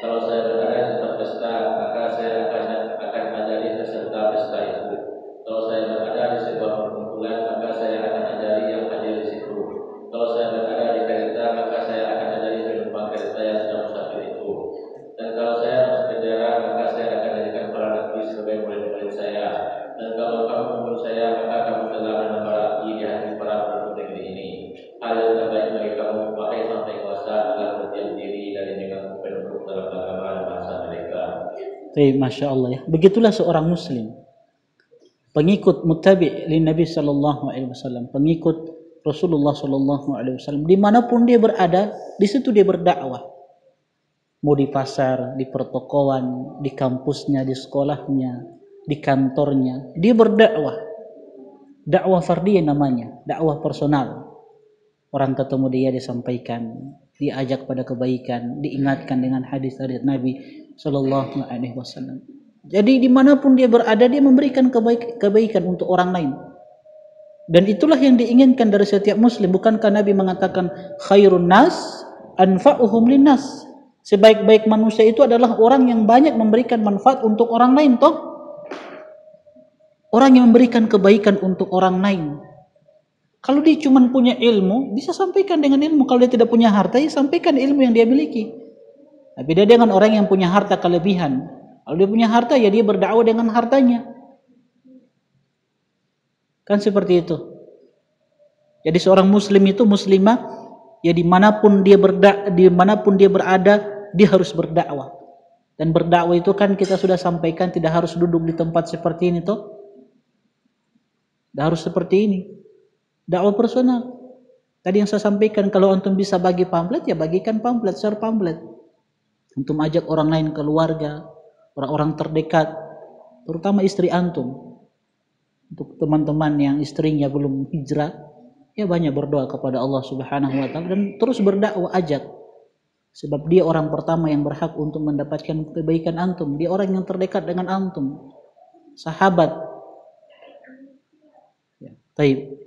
kalau saya berada di tempat pesta, maka saya akan ajari peserta pesta itu. Kalau saya berada di sebuah perkumpulan, maka saya akan ajari yang hadir di situ. Kalau saya berada di kereta, maka saya akan ajari penumpang kereta yang sedang musafir itu. Dan kalau saya masuk penjara, maka saya akan jadikan para nabi sebagai murid-murid saya. Dan kalau kamu membunuh saya, maka kamu telah menambah api di hati para penduduk negeri ini. Hal yang terbaik bagi kamu, wahai sang penguasa, adalah berdiam diri dari mengganggu penduduk dalam agama dan bahasa mereka. Masya Allah ya. Begitulah seorang muslim, pengikut muttabi' li Nabi sallallahu alaihi wasallam, pengikut Rasulullah sallallahu alaihi wasallam, dimanapun dia berada, di situ dia berdakwah. mau di pasar, di pertokoan, di kampusnya, di sekolahnya, di kantornya, dia berdakwah. Dakwah fardiyah namanya, dakwah personal. Orang ketemu dia disampaikan, diajak pada kebaikan, diingatkan dengan hadis-hadis Nabi Shallallahu Alaihi Wasallam. Jadi dimanapun dia berada, dia memberikan kebaikan untuk orang lain. Dan itulah yang diinginkan dari setiap muslim. Bukankah Nabi mengatakan khairun nas anfa'uhum linnas? Sebaik-baik manusia itu adalah orang yang banyak memberikan manfaat untuk orang lain, toh? Orang yang memberikan kebaikan untuk orang lain. Kalau dia cuma punya ilmu, bisa sampaikan dengan ilmu. Kalau dia tidak punya harta, ya sampaikan ilmu yang dia miliki. Tapi beda dengan orang yang punya harta kelebihan. Kalau dia punya harta, ya dia berdakwah dengan hartanya. Kan seperti itu. Jadi seorang muslim itu muslimah, ya dimanapun dia berada, dia harus berdakwah. Dan berdakwah itu kan kita sudah sampaikan tidak harus duduk di tempat seperti ini, toh. Tidak harus seperti ini. Dakwah personal. Tadi yang saya sampaikan, kalau antum bisa bagi pamflet, ya bagikan pamflet, share pamflet. Antum ajak orang lain, keluarga, orang-orang terdekat, terutama istri antum. Untuk teman-teman yang istrinya belum hijrah, ya banyak berdoa kepada Allah Subhanahu wa taala dan terus berdakwah, ajak. Sebab dia orang pertama yang berhak untuk mendapatkan kebaikan antum. Dia orang yang terdekat dengan antum. Sahabat. Ya, baik.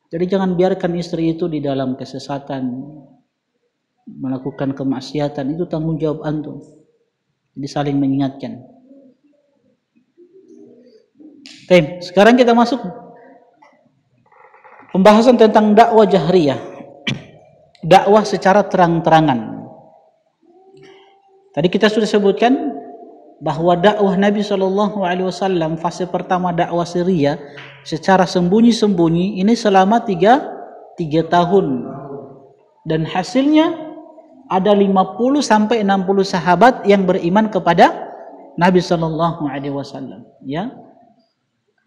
Jadi jangan biarkan istri itu di dalam kesesatan, melakukan kemaksiatan, itu tanggung jawab antum. Jadi saling mengingatkan. Baik, sekarang kita masuk pembahasan tentang dakwah jahriyah. Dakwah secara terang-terangan. Tadi kita sudah sebutkan bahwa dakwah Nabi SAW fase pertama dakwah sirriyah secara sembunyi-sembunyi ini selama 3 tahun. Dan hasilnya ada 50 sampai 60 sahabat yang beriman kepada Nabi SAW. Ya.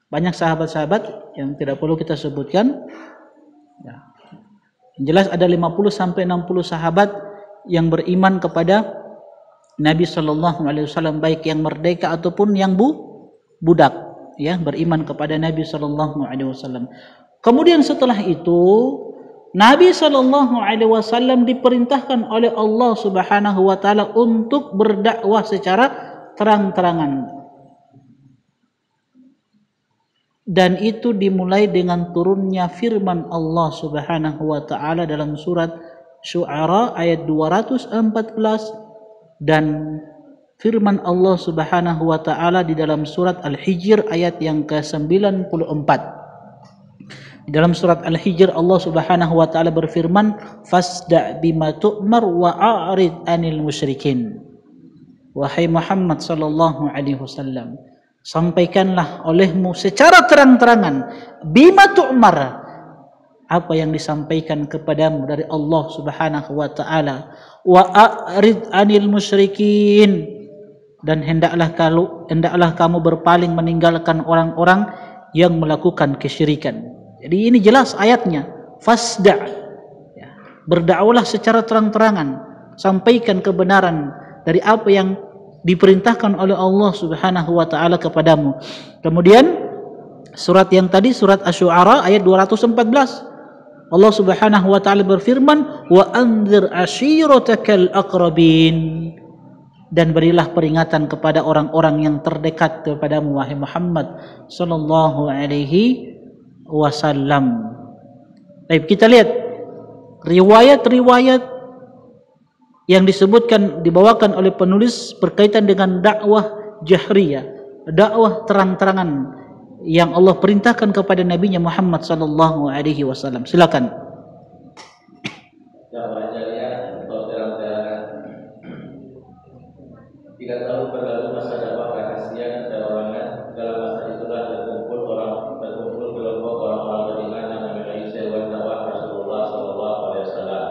Banyak sahabat-sahabat yang tidak perlu kita sebutkan. Ya. Yang jelas ada 50 sampai 60 sahabat yang beriman kepada Nabi SAW, baik yang merdeka ataupun yang budak, ya, beriman kepada Nabi SAW. Kemudian setelah itu Nabi SAW diperintahkan oleh Allah Subhanahu wa taala untuk berdakwah secara terang-terangan. Dan itu dimulai dengan turunnya firman Allah Subhanahu wa taala dalam surat Syu'ara ayat 214 dan firman Allah Subhanahu wa taala di dalam surat Al-Hijr ayat yang ke-94. Di dalam surat Al-Hijr Allah Subhanahu wa taala berfirman, "Fasda' bima tu'mar wa a'rid 'anil musyrikin." Wahai Muhammad sallallahu alaihi wasallam, sampaikanlah olehmu secara terang-terangan bima tu'mar, apa yang disampaikan kepadamu dari Allah Subhanahu wa taala, wa a'rid 'anil musyrikin, dan hendaklah kamu berpaling meninggalkan orang-orang yang melakukan kesyirikan. Jadi ini jelas ayatnya, fasda', ya, berdakwahlah secara terang-terangan, sampaikan kebenaran dari apa yang diperintahkan oleh Allah Subhanahu wa taala kepadamu. Kemudian surat yang tadi, surat Asy-Syu'ara ayat 214, Allah Subhanahu wa taala berfirman, wa anzir ashiratakal aqrabin, dan berilah peringatan kepada orang-orang yang terdekat kepadamu wahai Muhammad sallallahu alaihi wasallam. Baik, kita lihat riwayat-riwayat yang disebutkan, dibawakan oleh penulis berkaitan dengan dakwah jahriyah, dakwah terang-terangan yang Allah perintahkan kepada Nabi-Nya Muhammad sallallahu alaihi wasallam. Silakan. Dakwah jahriyah atau terang-terangan. Tidak tahu berlalu masa dakwah rahasia perorangan. Dalam masa itulah berkumpul kelompok orang-orang beriman yang mengenai seruan dakwah Rasulullah sallallahu alaihi wasallam.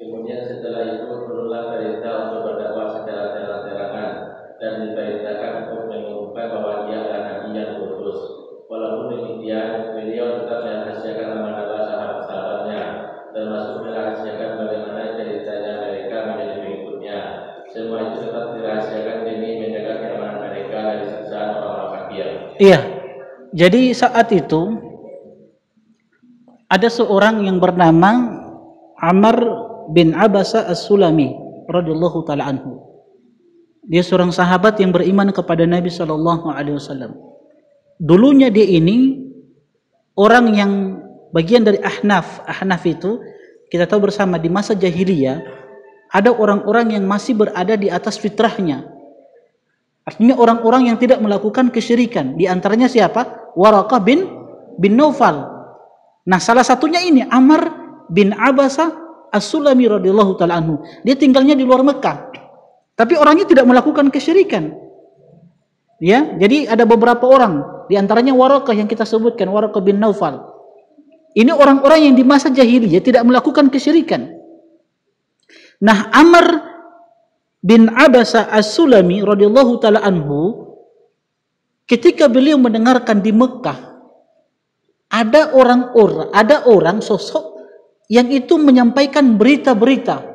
Kemudian setelah itu turunlah perintah untuk berdakwah secara terang-terangan dan diperintahkan untuk mengumumkan bahwa dia adalah nabi yang diutus. Walaupun demikian, beliau tetap merahasiakan nama-nama sahabat-sahabatnya, termasuk merahasiakan bagaimana ceritanya mereka menjadi pengikutnya. Iya. Jadi saat itu ada seorang yang bernama Amr bin Abasa As-Sulami radhiyallahu taala anhu. Dia seorang sahabat yang beriman kepada Nabi sallallahu alaihi wasallam. Dulunya dia ini orang yang bagian dari Ahnaf. Ahnaf itu kita tahu bersama di masa jahiliyah ada orang-orang yang masih berada di atas fitrahnya. Artinya orang-orang yang tidak melakukan kesyirikan. Di antaranya siapa? Waraqah bin Naufal. Nah, salah satunya ini Amr bin Abasa As-Sulami radhiyallahu taala anhu. Dia tinggalnya di luar Mekah. Tapi orangnya tidak melakukan kesyirikan. Ya, jadi ada beberapa orang, di antaranya Waraqah yang kita sebutkan, Waraqah bin Naufal. Ini orang-orang yang di masa jahiliyah tidak melakukan kesyirikan. Nah, Amr bin Abasa As-Sulami radhiyallahu taala anhu, ketika beliau mendengarkan di Mekah ada orang sosok yang itu menyampaikan berita-berita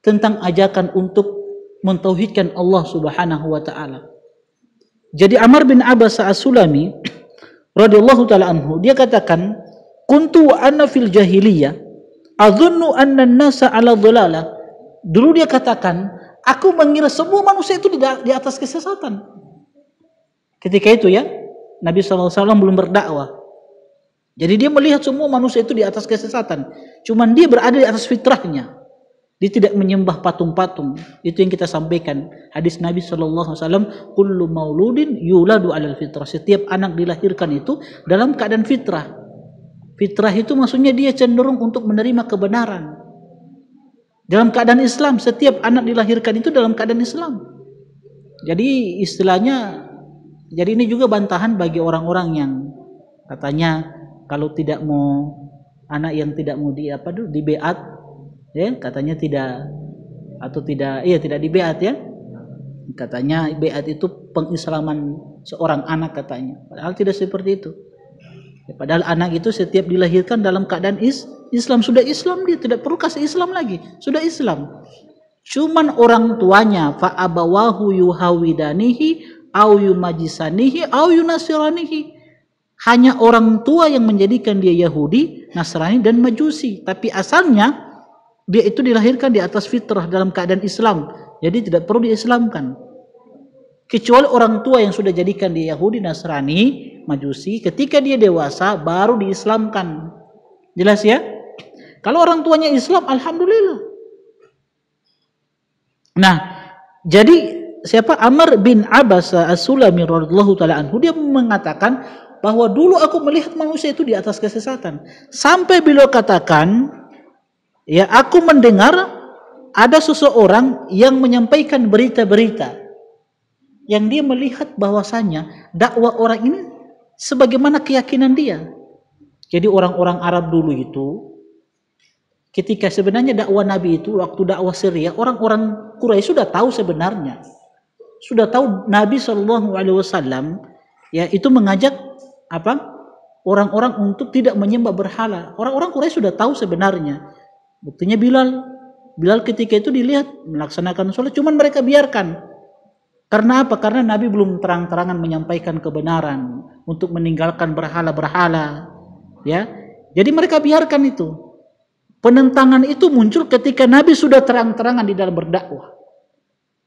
tentang ajakan untuk mentauhidkan Allah Subhanahu wa taala. Jadi Amr bin Abasa As-Sulami radhiyallahu taala anhu, dia katakan, "Kuntu wa ana fil jahiliyah adzunnu anna an-nasa 'ala dhalalah." Dulu dia katakan, aku mengira semua manusia itu di atas kesesatan. Ketika itu ya, Nabi SAW belum berdakwah. Jadi dia melihat semua manusia itu di atas kesesatan. Cuman dia berada di atas fitrahnya. Dia tidak menyembah patung-patung. Itu yang kita sampaikan. Hadis Nabi SAW, kullu mauludin yuladu alal fitrah. Setiap anak dilahirkan itu dalam keadaan fitrah. Fitrah itu maksudnya dia cenderung untuk menerima kebenaran. Dalam keadaan Islam, setiap anak dilahirkan itu dalam keadaan Islam. Jadi istilahnya, jadi ini juga bantahan bagi orang-orang yang katanya kalau tidak mau anak yang tidak mau di beat, ya katanya tidak di beat ya. Katanya beat itu pengislaman seorang anak katanya. Padahal tidak seperti itu. Ya, padahal anak itu setiap dilahirkan dalam keadaan Islam, sudah Islam, dia tidak perlu kasih Islam lagi, sudah Islam. Cuman orang tuanya fa abawahu yuhawidanihi au yumajisanihi au yunasiranihi. Hanya orang tua yang menjadikan dia Yahudi, Nasrani dan Majusi, tapi asalnya dia itu dilahirkan di atas fitrah dalam keadaan Islam. Jadi tidak perlu diislamkan. Kecuali orang tua yang sudah jadikan dia Yahudi, Nasrani, Majusi, ketika dia dewasa baru diislamkan. Jelas ya? Kalau orang tuanya Islam, alhamdulillah. Nah, jadi siapa? Amr bin Abasa As-Sulami radhiyallahu taala anhu, dia mengatakan bahwa dulu aku melihat manusia itu di atas kesesatan. Sampai beliau katakan, ya aku mendengar ada seseorang yang menyampaikan berita-berita yang dia melihat bahwasanya dakwah orang ini sebagaimana keyakinan dia. Jadi orang-orang Arab dulu itu ketika sebenarnya dakwah Nabi itu waktu dakwah Syria, orang-orang Quraisy sudah tahu sebenarnya. Sudah tahu Nabi SAW ya itu mengajak orang-orang untuk tidak menyembah berhala. Orang-orang Quraisy sudah tahu sebenarnya. Buktinya Bilal ketika itu dilihat melaksanakan sholat, cuman mereka biarkan. Karena apa? Karena Nabi belum terang-terangan menyampaikan kebenaran untuk meninggalkan berhala-berhala. Ya, jadi mereka biarkan itu. Penentangan itu muncul ketika Nabi sudah terang-terangan di dalam berdakwah.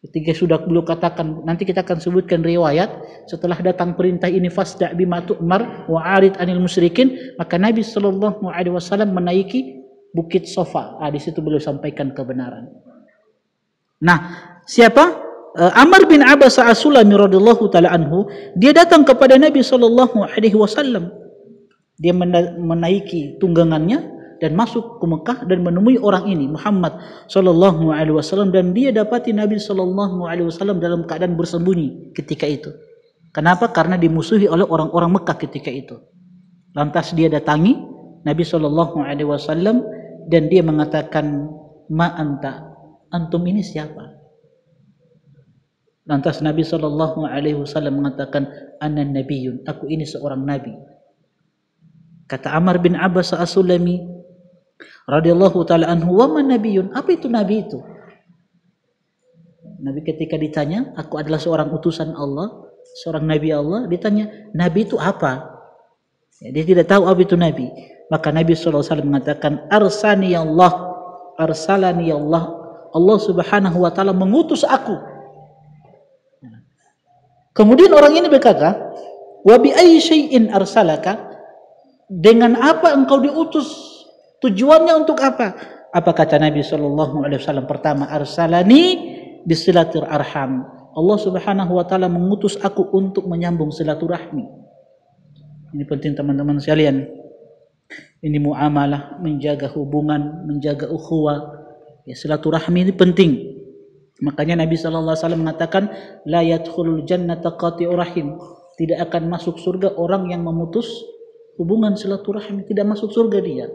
Ketika sudah beliau katakan, nanti kita akan sebutkan riwayat, setelah datang perintah ini fasda' bima tu'mar wa 'arid 'anil musyrikin, maka Nabi SAW menaiki Bukit Sofa. Di situ beliau sampaikan kebenaran. Nah, siapa? Amr bin Abasa As-Sulami radhiyallahu taala anhu, dia datang kepada Nabi SAW. Dia menaiki tunggangannya dan masuk ke Mekah dan menemui orang ini Muhammad SAW, dan dia dapati Nabi SAW dalam keadaan bersembunyi ketika itu. Kenapa? Karena dimusuhi oleh orang-orang Mekah ketika itu. Lantas dia datangi Nabi SAW dan dia mengatakan, "Ma anta, antum ini siapa?" Lantas Nabi SAW mengatakan, "Ana nabiyyun, aku ini seorang nabi." Kata Amr bin Abbas As-Sulami radhiyallahu taala anhu, "Wa man nabiyyun?" Apa itu nabi itu? Nabi ketika ditanya, "Aku adalah seorang utusan Allah." seorang Nabi Allah, ditanya, Nabi itu apa? Ya, dia tidak tahu apa itu Nabi. Maka Nabi SAW mengatakan, Arsalani Allah, Allah Subhanahu wa ta'ala mengutus aku. Kemudian orang ini berkata, wa bi ayyi syai'in arsalaka? Dengan apa engkau diutus? Tujuannya untuk apa? Apa kata Nabi SAW? Pertama, arsalani bisilatir arham. Allah Subhanahu wa ta'ala mengutus aku untuk menyambung silaturahmi. Ini penting teman-teman sekalian. Ini muamalah, menjaga hubungan, menjaga ukhuwah. Ya, silaturahmi ini penting. Makanya Nabi SAW mengatakan, la yadkhulul jannata qati'ur rahim. Tidak akan masuk surga orang yang memutus hubungan silaturahmi. Tidak masuk surga dia.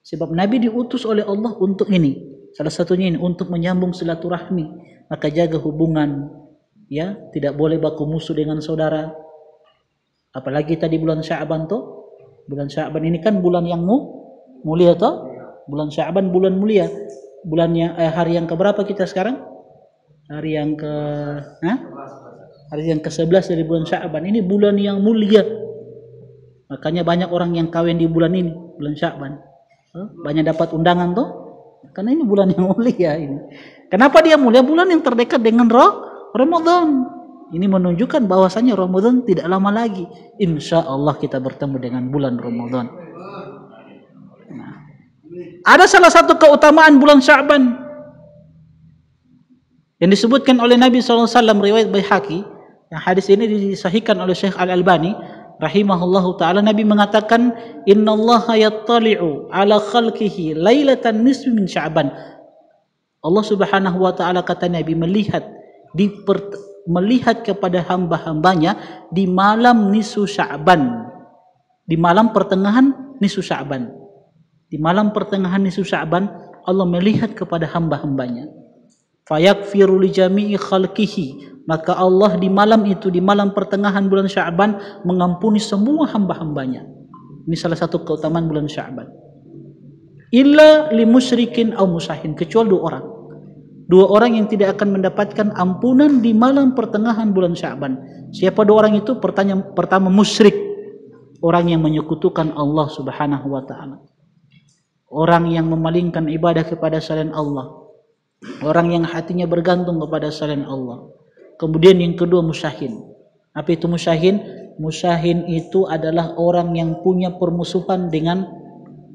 Sebab Nabi diutus oleh Allah untuk ini. Salah satunya ini, untuk menyambung silaturahmi. Maka jaga hubungan. Ya, tidak boleh baku musuh dengan saudara. Apalagi tadi bulan Sya'ban toh. Bulan Sya'ban ini kan bulan yang mulia toh. Bulan Sya'ban bulan mulia. Bulannya hari yang keberapa kita sekarang? Hari yang ke-11 dari bulan Sya'ban. Ini bulan yang mulia. Makanya banyak orang yang kawin di bulan ini, bulan Sya'ban. Banyak dapat undangan tuh. Karena ini bulan yang mulia ini. Kenapa dia mulia? Bulan yang terdekat dengan Ramadan. Ini menunjukkan bahwasanya Ramadan tidak lama lagi. Insya Allah kita bertemu dengan bulan Ramadan. Nah, ada salah satu keutamaan bulan Sya'ban yang disebutkan oleh Nabi SAW, riwayat Baihaqi. Yang hadis ini disahihkan oleh Syekh Al-Albani rahimahullahu ta'ala. Nabi mengatakan, innallaha yattali'u ala khalqihi lailatan nisfi min Sya'ban. Allah Subhanahu wa ta'ala, kata Nabi, melihat kepada hamba-hambanya di malam nisfu Sya'ban. Di malam pertengahan nisfu Sya'ban. Di malam pertengahan nisfu Sya'ban Allah melihat kepada hamba-hambanya. Fayakfiru li jami'i khalqihi. Maka Allah di malam itu, di malam pertengahan bulan Sya'ban, mengampuni semua hamba-hambanya. Ini salah satu keutamaan bulan Sya'ban. Illa li musyrikin aw musahin, kecuali dua orang yang tidak akan mendapatkan ampunan di malam pertengahan bulan Sya'ban. Siapa dua orang itu? Pertama musyrik, orang yang menyekutukan Allah Subhanahu wa ta'ala, orang yang memalingkan ibadah kepada selain Allah, orang yang hatinya bergantung kepada selain Allah. Kemudian yang kedua musyahin. Apa itu musyahin? Musyahin itu adalah orang yang punya permusuhan dengan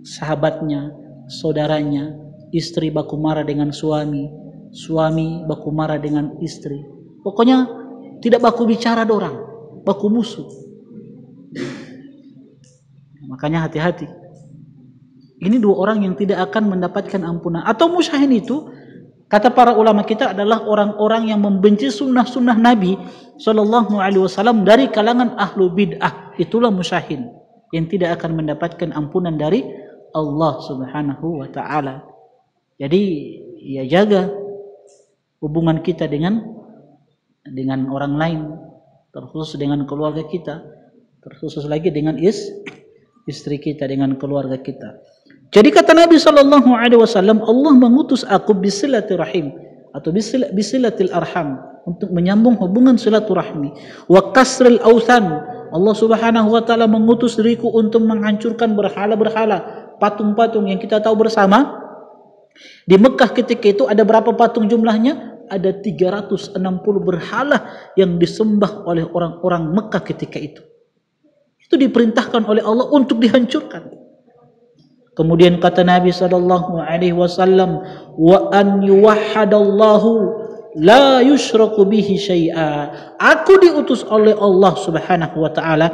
sahabatnya, saudaranya. Istri baku marah dengan suami, suami baku marah dengan istri. Pokoknya tidak baku bicara dorang, baku musuh. Makanya hati-hati. Ini dua orang yang tidak akan mendapatkan ampunan. Atau musyahin itu, kata para ulama kita, adalah orang-orang yang membenci sunnah-sunnah Nabi SAW dari kalangan ahlu bid'ah. Itulah musyahin yang tidak akan mendapatkan ampunan dari Allah Subhanahu wa ta'ala. Jadi ya, jaga hubungan kita dengan orang lain, terkhusus dengan keluarga kita, terkhusus lagi dengan istri kita, dengan keluarga kita. Jadi kata Nabi SAW, Allah mengutus aku bisilatirahim atau bisilatil arham, untuk menyambung hubungan silaturahmi. Wa kasril authan, Allah Subhanahu wa ta'ala mengutus diriku untuk menghancurkan berhala-berhala, patung-patung yang kita tahu bersama. Di Mekah ketika itu ada berapa patung jumlahnya? Ada 360 berhala yang disembah oleh orang-orang Mekah ketika itu. Itu diperintahkan oleh Allah untuk dihancurkan. Kemudian kata Nabi SAW, wa an yuwahhadallahu la yushraku bihi syai'a. Aku diutus oleh Allah Subhanahu wa ta'ala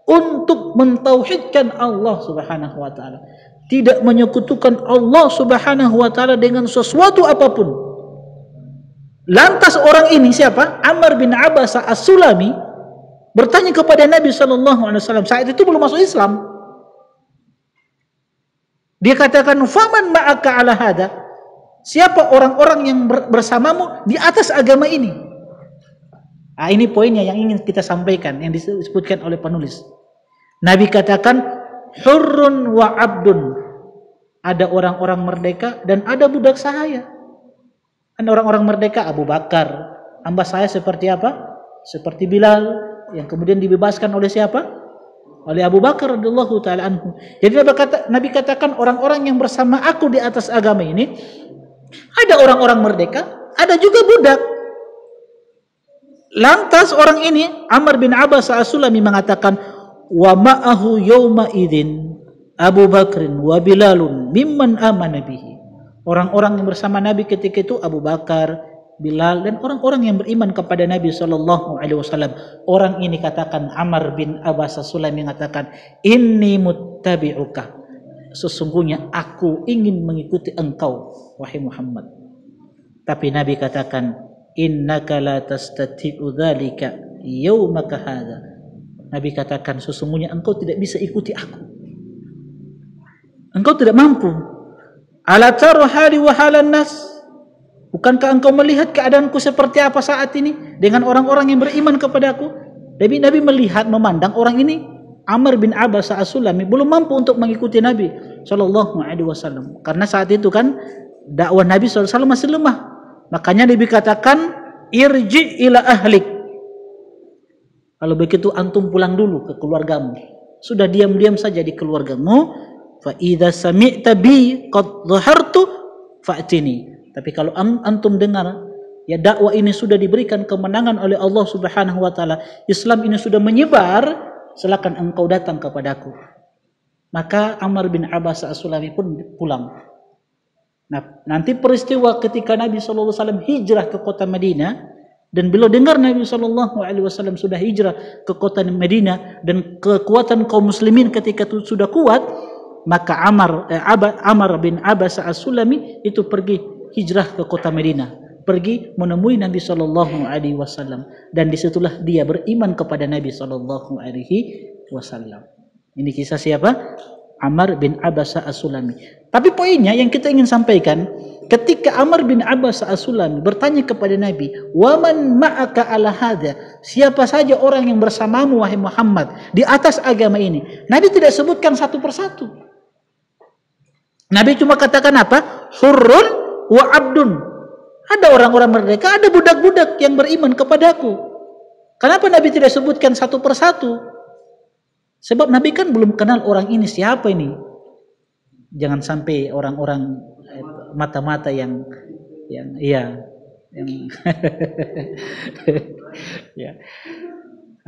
untuk mentauhidkan Allah Subhanahu wa ta'ala, tidak menyekutukan Allah Subhanahu wa ta'ala dengan sesuatu apapun. Lantas orang ini siapa? Amr bin Abasa As-Sulami bertanya kepada Nabi SAW. Saat itu belum masuk Islam. Dia katakan, faman ma'aka ala hada? Siapa orang-orang yang bersamamu di atas agama ini? Nah, ini poinnya yang ingin kita sampaikan, yang disebutkan oleh penulis. Nabi katakan, hurrun wa abdun. Ada orang-orang merdeka dan ada budak sahaya. Ada orang-orang merdeka, Abu Bakar. Hamba saya seperti apa? seperti Bilal yang kemudian dibebaskan oleh siapa? Oleh Abu Bakar radhiyallahu taala anhu. Jadi Nabi katakan orang-orang yang bersama aku di atas agama ini, ada orang-orang merdeka, ada juga budak. Lantas orang ini Amr bin Abbas as-Sulami mengatakan, wa ma'ahu yawma idzin Abu Bakrin wa Bilalun mimman amana bihi. Orang-orang yang bersama Nabi ketika itu Abu Bakar, Bilal dan orang-orang yang beriman kepada Nabi sallallahu alaihi wasallam. Orang ini katakan Amr bin Abbas as-Sulami mengatakan, inni muttabi'uka. Sesungguhnya aku ingin mengikuti engkau wahai Muhammad. Tapi Nabi katakan, innaka la tastati'u dzalika yaumaka hadza. Nabi katakan sesungguhnya engkau tidak bisa ikuti aku. Engkau tidak mampu. Ala taru hali wa halan nas. Bukankah engkau melihat keadaanku seperti apa saat ini dengan orang-orang yang beriman kepadaku? Nabi melihat, memandang orang ini Amr bin Abbas as-Sulami belum mampu untuk mengikuti Nabi sallallahu alaihi wasallam. Karena saat itu kan dakwah Nabi sallallahu alaihi wasallam masih lemah. Makanya Nabi katakan, irji ila ahlik. Kalau begitu antum pulang dulu ke keluargamu. Sudah diam-diam saja di keluargamu. Fa idza sami'ta bi qad dhahartu fa'tini. Tapi kalau antum dengar ya dakwah ini sudah diberikan kemenangan oleh Allah Subhanahu wa taala, Islam ini sudah menyebar, silakan engkau datang kepadaku. Maka Amr bin Abbas as-Sulami pun pulang. Nah, nanti peristiwa ketika Nabi SAW hijrah ke kota Madinah, dan beliau dengar Nabi SAW sudah hijrah ke kota Madinah dan kekuatan kaum muslimin ketika itu sudah kuat, maka Amr bin Abbas as-Sulami itu pergi hijrah ke kota Madinah, pergi menemui Nabi SAW, dan disitulah dia beriman kepada Nabi SAW. Ini kisah siapa? Amr bin Abbas as-Sulami. Tapi poinnya yang kita ingin sampaikan, ketika Amr bin Abbas as-Sulami bertanya kepada Nabi, "Waman ma'aka ala hadza?" Siapa saja orang yang bersamamu wahai Muhammad di atas agama ini? Nabi tidak sebutkan satu persatu. Nabi cuma katakan apa? Hurrun wa abdun. Ada orang-orang merdeka, ada budak-budak yang beriman kepadaku. Kenapa Nabi tidak sebutkan satu persatu? Sebab Nabi kan belum kenal orang ini siapa ini. Jangan sampai orang-orang mata-mata yang ya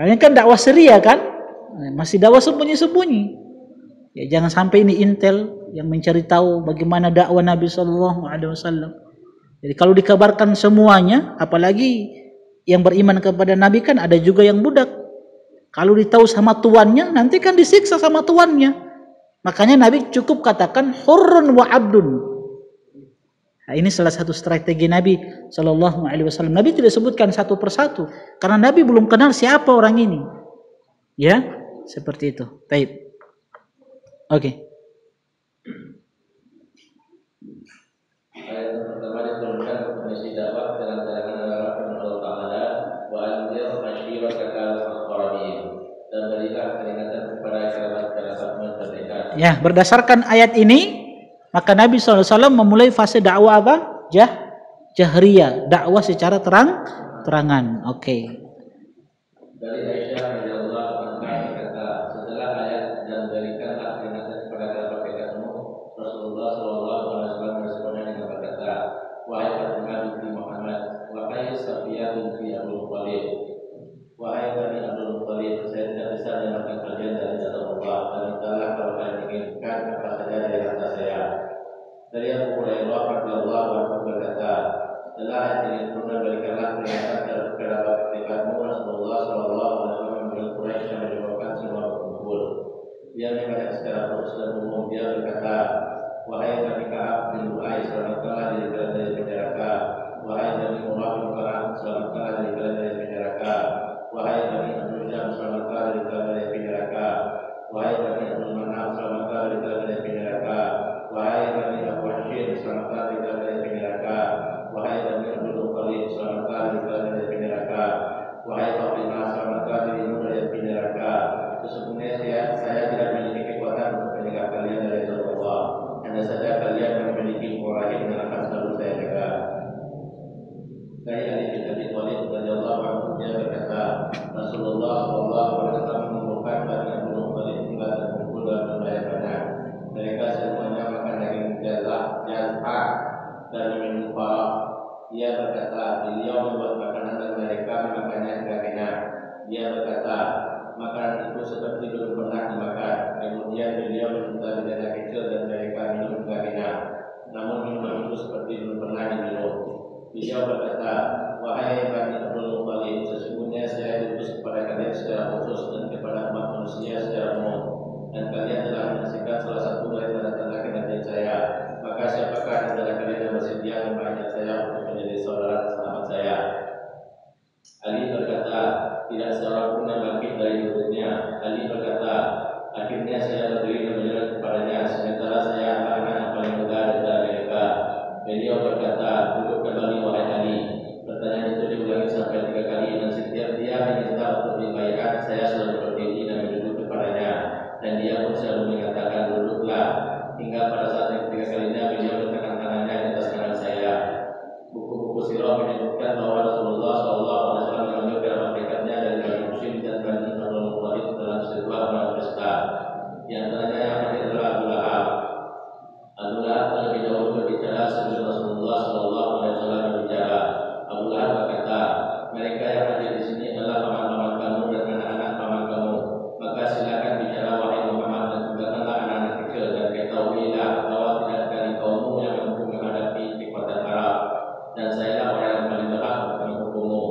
Ini kan dakwah syariah kan, masih dakwah sembunyi-sembunyi. Ya jangan sampai ini intel yang mencari tahu bagaimana dakwah Nabi Sallallahu Alaihi Wasallam. Jadi kalau dikabarkan semuanya, apalagi yang beriman kepada Nabi kan ada juga yang budak. Kalau ditahu sama tuannya, nanti kan disiksa sama tuannya. Makanya Nabi cukup katakan hurrun wa abdun. Nah, ini salah satu strategi Nabi Sallallahu Alaihi Wasallam. Nabi tidak sebutkan satu persatu karena Nabi belum kenal siapa orang ini. Ya, seperti itu. Baik. Oke. Ayat yang pertama diturunkan mengisi dakwah dengan cadangan agama Allah Taala, wa anzir ashirataka al-aqrabin, dan berilah peringatan kepada kerabat-kerabatmu terdekat. Ya, berdasarkan ayat ini maka Nabi SAW memulai fase dakwah apa? Jahriyah, dakwah secara terang-terangan. Oke. Dari Aisyah radhiyallahu anha berkata, setelah ayat dan berikanlah peringatan kepada kerabat-kerabatmu, Rasulullah sallallahu alaihi wasallam merespon dengan berkata, wahai Fatimah binti Muhammad, wahai Safiyah binti Abdul Muthalib, wahai Bani Abdul Muthalib, saya tidak bisa menyelamatkan kalian dari azab Allah, dan mintalah kalau kalian inginkan apa saja dari harta saya. Dari Abu Hurairah radhiyallahu anhu berkata, setelah ayat ini turun, berikanlah peringatan terhadap kerabat dekatmu, Rasulullah sallallahu alaihi wasallam memberi Quraisy yang menyebabkan semua berkumpul. Dia mengajak secara khusus dan umum. Dia berkata, wahai Bani Ka'ab bin Lu'ay, selamatkanlah diri kalian dari neraka. Wahai Bani Murrah bin Farah, selamatkanlah diri kalian dari neraka. Wahai Bani Abdul Jam, selamatkanlah diri kalian dari neraka. Wahai Bani Abdul Manaf, selamatkanlah diri kalian dari neraka. Wahai Bani Abu Hashim, selamatkanlah diri kalian dari neraka. Wahai Bani Abdul Muthalib, selamatkanlah diri kalian dari neraka. Dia berkata, beliau membuat makanan dan mereka memakannya hingga kenyang. Dia berkata, makanan itu seperti belum pernah dimakan. Kemudian beliau meminta bidadari kecil dan mereka minum hingga kenyang. Namun minuman itu seperti belum pernah diminum. Beliau berkata, wahai Bani Abdul Muttalib, sesungguhnya saya diutus kepada kalian secara khusus dan kepada umat manusia secara umum. Dan kalian telah menyaksikan salah satu dari tanda-tanda kenabian saya. Maka siapakah di antara kalian yang bersedia membayar saya untuk menjadi saudara selamat saya? Ali berkata, tidak seorang pun yang bangkit dari dunia. Ali berkata, akhirnya saya berdiri dan menyeru kepadanya, sementara saya anak yang paling muda di antara mereka. Beliau berkata, duduk kembali wahai Ali. Pertanyaan itu diulangi sampai 3 kali dan setiap dia meminta untuk dibayar, saya selalu berdiri dan duduk kepadanya. Dan dia pun selalu mengatakan, duduklah. Hingga pada saat yang ketiga kalinya beliau meletakkan tangannya di atas tangan saya. Buku-buku sirah menyebutkan bahwa Rasulullah SAW mengambil kerabat dekatnya dari Bani Hashim dan Bani Abdul Muttalib dalam sebuah pesta. Di antaranya yang hadir adalah Abu Lahab. Abu Lahab terlebih dahulu berbicara sebelum Rasulullah SAW berbicara. Abu Lahab berkata, mereka yang hadir di sini adalah paman-paman kamu dan anak-anak paman kamu. Maka silakan bicara wahai Muhammad dan tinggalkanlah anak-anak kecil dan ketahuilah bahwa tidak dari kaummu yang mampu menghadapi kekuatan Arab. Dan sayalah orang yang paling berhak untuk menghukummu.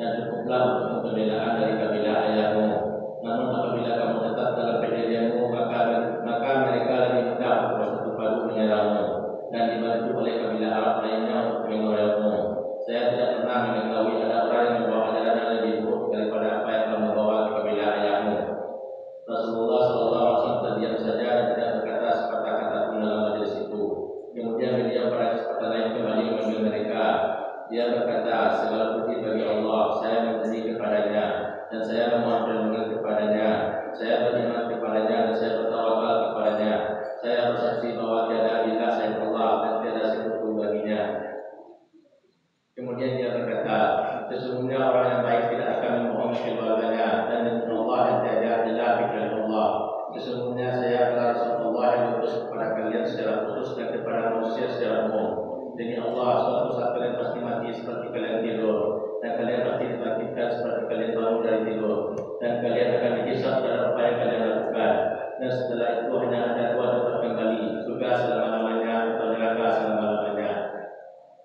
Dan cukuplah untuk pembelaan dari kabilah ayahmu. Namun apabila kamu tetap dalam pendirianmu, maka mereka lebih mudah untuk bersatu padu menyerangmu dan dibantu oleh kabilah Arab lainnya untuk mengeroyokmu. Saya tidak pernah mengetahui ada orang yang membawa ajaran yang lebih buruk daripada apa yang kamu bawa ke kabilah ayahmu. Rasulullah SAW terdiam saja dan tidak berkata sepatah kata pun dalam majelis itu. Kemudian beliau pada kesempatan lain kembali memanggil mereka. Dia berkata, segala puji bagi Allah, saya berjanji kepadanya dan saya memohon perlindungan kepadanya. Saya beriman kepadanya dan saya bertawakal kepadanya. Saya bersaksi bahwa tiada ilah selain Allah dan tiada sekutu baginya. Kemudian dia berkata, sesungguhnya orang yang baik tidak akan membohongi keluarganya dan demi Allah dan tiada ilah kecuali Allah. Sesungguhnya saya adalah Rasulullah yang diutus kepada kalian secara khusus dan kepada manusia secara umum. Demi Allah, suatu saat kalian pasti mati seperti kalian tidur, dan kalian pasti dibangkitkan seperti kalian bangun dari tidur, dan kalian akan dihisab terhadap apa yang kalian lakukan. Dan setelah itu hanya ada 2 tempat kembali, surga selama-lamanya atau neraka selama-lamanya.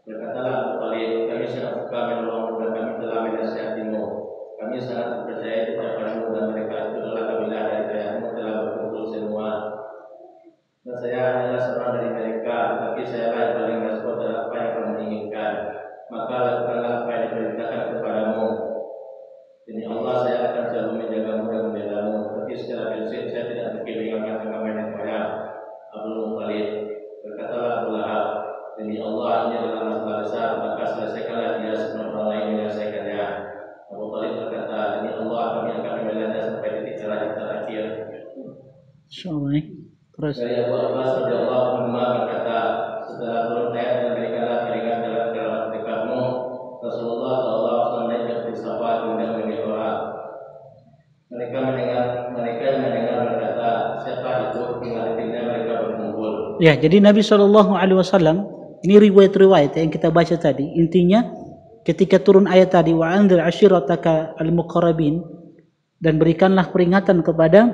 Berkatalah Abu Thalib, kami sangat suka menolongmu dan kami telah menasihatimu. Kami sangat percaya kepadamu dan mereka itu adalah kabilah dari ayahmu telah berkumpul semua. Dan saya hanyalah seorang dari mereka, tetapi saya yang paling respon terhadap apa yang kamu inginkan. Maka lakukanlah apa yang diperintahkan kepadamu. Demi Allah, saya akan selalu menjagamu dan membelamu. Tetapi secara prinsip saya tidak mungkin mengingatkan agama yang banyak. Abdul Muttalib berkatalah Abu Lahab, demi Allah ini adalah masalah besar, maka selesaikanlah dia sebelum orang lain menyelesaikannya. Abu Thalib berkata, demi Allah kami akan membelanya sampai titik darah yang terakhir. Insyaallah. Terus Dari Abu Abbas radhiyallahu anhu berkata, setelah turun ayat dan berikanlah keringat dalam kerabat dekatmu, Rasulullah SAW naik ke Safa kemudian mengihram. Mereka yang mendengar berkata, siapa itu? Hingga akhirnya mereka berkumpul. ya, jadi Nabi SAW, ini riwayat-riwayat yang kita baca tadi, intinya ketika turun ayat tadi, wa anzir ashirataka al-muqarrabin, dan berikanlah peringatan kepada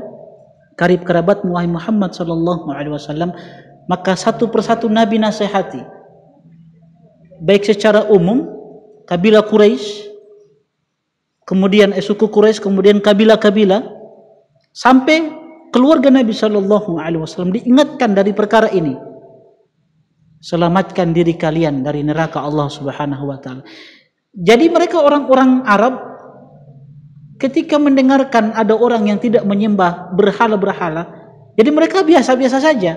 karib kerabatmu wahai Muhammad SAW, maka satu persatu Nabi nasihati, baik secara umum kabilah Quraisy, kemudian suku Quraisy, kemudian kabilah-kabilah, sampai keluarga Nabi SAW diingatkan dari perkara ini. Selamatkan diri kalian dari neraka Allah Subhanahu wa taala. Jadi mereka orang-orang Arab ketika mendengarkan ada orang yang tidak menyembah berhala-berhala, jadi mereka biasa-biasa saja.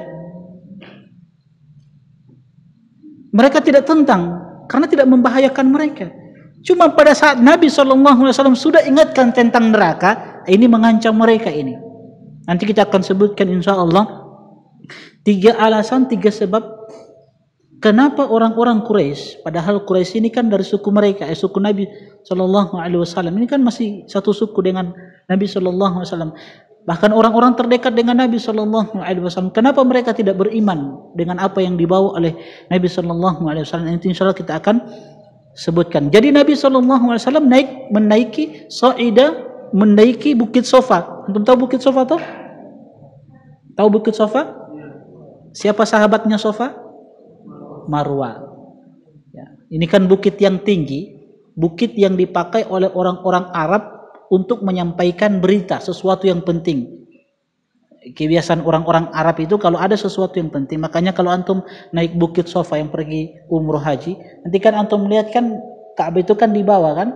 Mereka tidak tentang karena tidak membahayakan mereka. Cuma pada saat Nabi SAW sudah ingatkan tentang neraka, ini mengancam mereka ini. Nanti kita akan sebutkan insya Allah 3 alasan, 3 sebab kenapa orang-orang Quraisy, padahal Quraisy ini kan dari suku mereka, suku Nabi SAW, ini kan masih satu suku dengan Nabi SAW. Bahkan orang-orang terdekat dengan Nabi SAW, kenapa mereka tidak beriman dengan apa yang dibawa oleh Nabi SAW? Nanti insya Allah kita akan sebutkan. Jadi Nabi SAW menaiki Bukit Sofa. Antum tahu Bukit Sofa toh? Tahu Bukit Sofa? Siapa sahabatnya Sofa? Marwah. Ya. Ini kan bukit yang tinggi, bukit yang dipakai oleh orang-orang Arab untuk menyampaikan berita, sesuatu yang penting. Kebiasaan orang-orang Arab itu kalau ada sesuatu yang penting, makanya kalau antum naik Bukit Sofa yang pergi umroh haji, nanti kan antum melihat kan Ka'bah itu kan di bawah kan?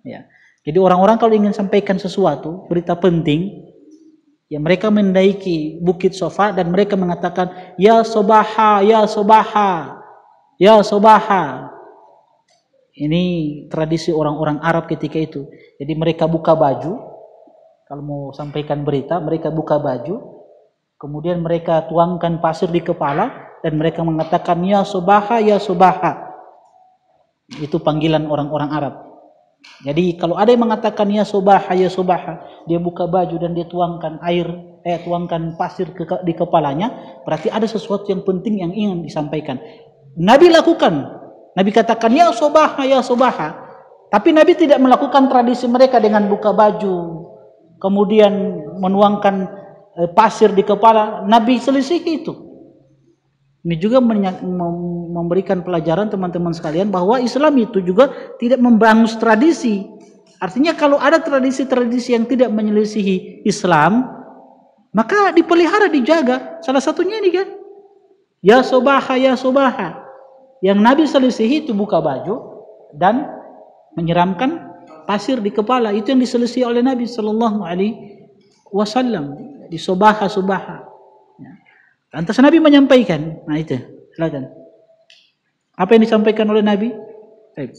Ya. Jadi orang-orang kalau ingin sampaikan sesuatu, berita penting, ya mereka menaiki Bukit Sofa dan mereka mengatakan, ya sobaha, ya sobaha, ya sobaha. Ini tradisi orang-orang Arab ketika itu. Jadi mereka buka baju, kalau mau sampaikan berita, mereka buka baju, kemudian mereka tuangkan pasir di kepala, dan mereka mengatakan, ya sobaha, ya sobaha. Itu panggilan orang-orang Arab. Jadi kalau ada yang mengatakan ya sobaha, dia buka baju dan dia tuangkan tuangkan pasir di kepalanya, berarti ada sesuatu yang penting yang ingin disampaikan. Nabi lakukan. Nabi katakan ya sobaha. Tapi Nabi tidak melakukan tradisi mereka dengan buka baju, kemudian menuangkan pasir di kepala. Nabi selisih itu. Ini juga memberikan pelajaran teman-teman sekalian bahwa Islam itu juga tidak membangun tradisi. Artinya kalau ada tradisi-tradisi yang tidak menyelisihi Islam, maka dipelihara, dijaga. Salah satunya ini kan, ya sobaha, ya sobaha. Yang Nabi selisihi itu buka baju dan menyiramkan pasir di kepala. Itu yang diselisihi oleh Nabi Sallallahu Alaihi Wasallam. Di sobaha. Lantas Nabi menyampaikan, nah itu, silakan. Apa yang disampaikan oleh Nabi? Baik.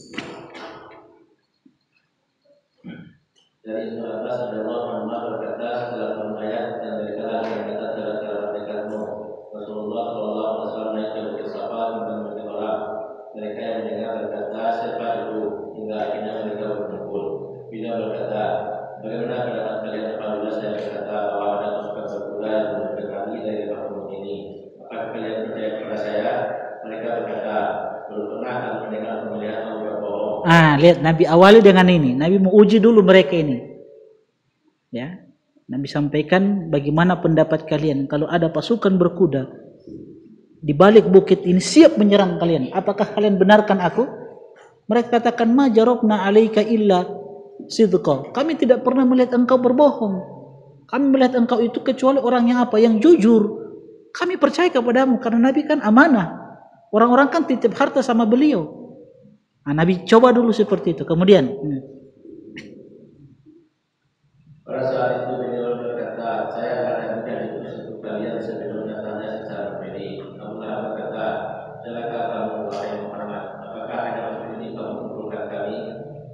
Dari Ibnu Abbas radhiyallahu anhu berkata setelah turun ayat dan berikanlah dengan kata jalan-jalan dekatmu. Rasulullah sallallahu alaihi wasallam naik ke Bukit Safa dan menuju orang. Mereka yang mendengar berkata, siapa itu? Hingga akhirnya mereka berkumpul. Bila berkata, bagaimana pendapat kalian apabila saya berkata bahwa ada pasukan berkuda yang menuju kami dari kampung ini? Apakah kalian percaya kepada saya? Mereka berkata, belum pernah kami mendengar atau melihat kamu berbohong. Lihat Nabi awali dengan ini. Nabi mau uji dulu mereka ini. Ya. Nabi sampaikan bagaimana pendapat kalian kalau ada pasukan berkuda di balik bukit ini siap menyerang kalian. Apakah kalian benarkan aku? Mereka katakan, ma jarabna alaika illa sidqa. Kami tidak pernah melihat engkau berbohong. Kami melihat engkau itu kecuali orang yang apa? Yang jujur. Kami percaya kepadamu karena Nabi kan amanah. Orang-orang kan titip harta sama beliau. Nabi coba dulu seperti itu. Kemudian pada saat itu beliau berkata, saya akan bukan diutus untuk kalian sebelum datangnya secara pribadi. Abu Lahab berkata, celaka kamu wahai Muhammad, apakah hanya untuk ini kamu kumpulkan kami?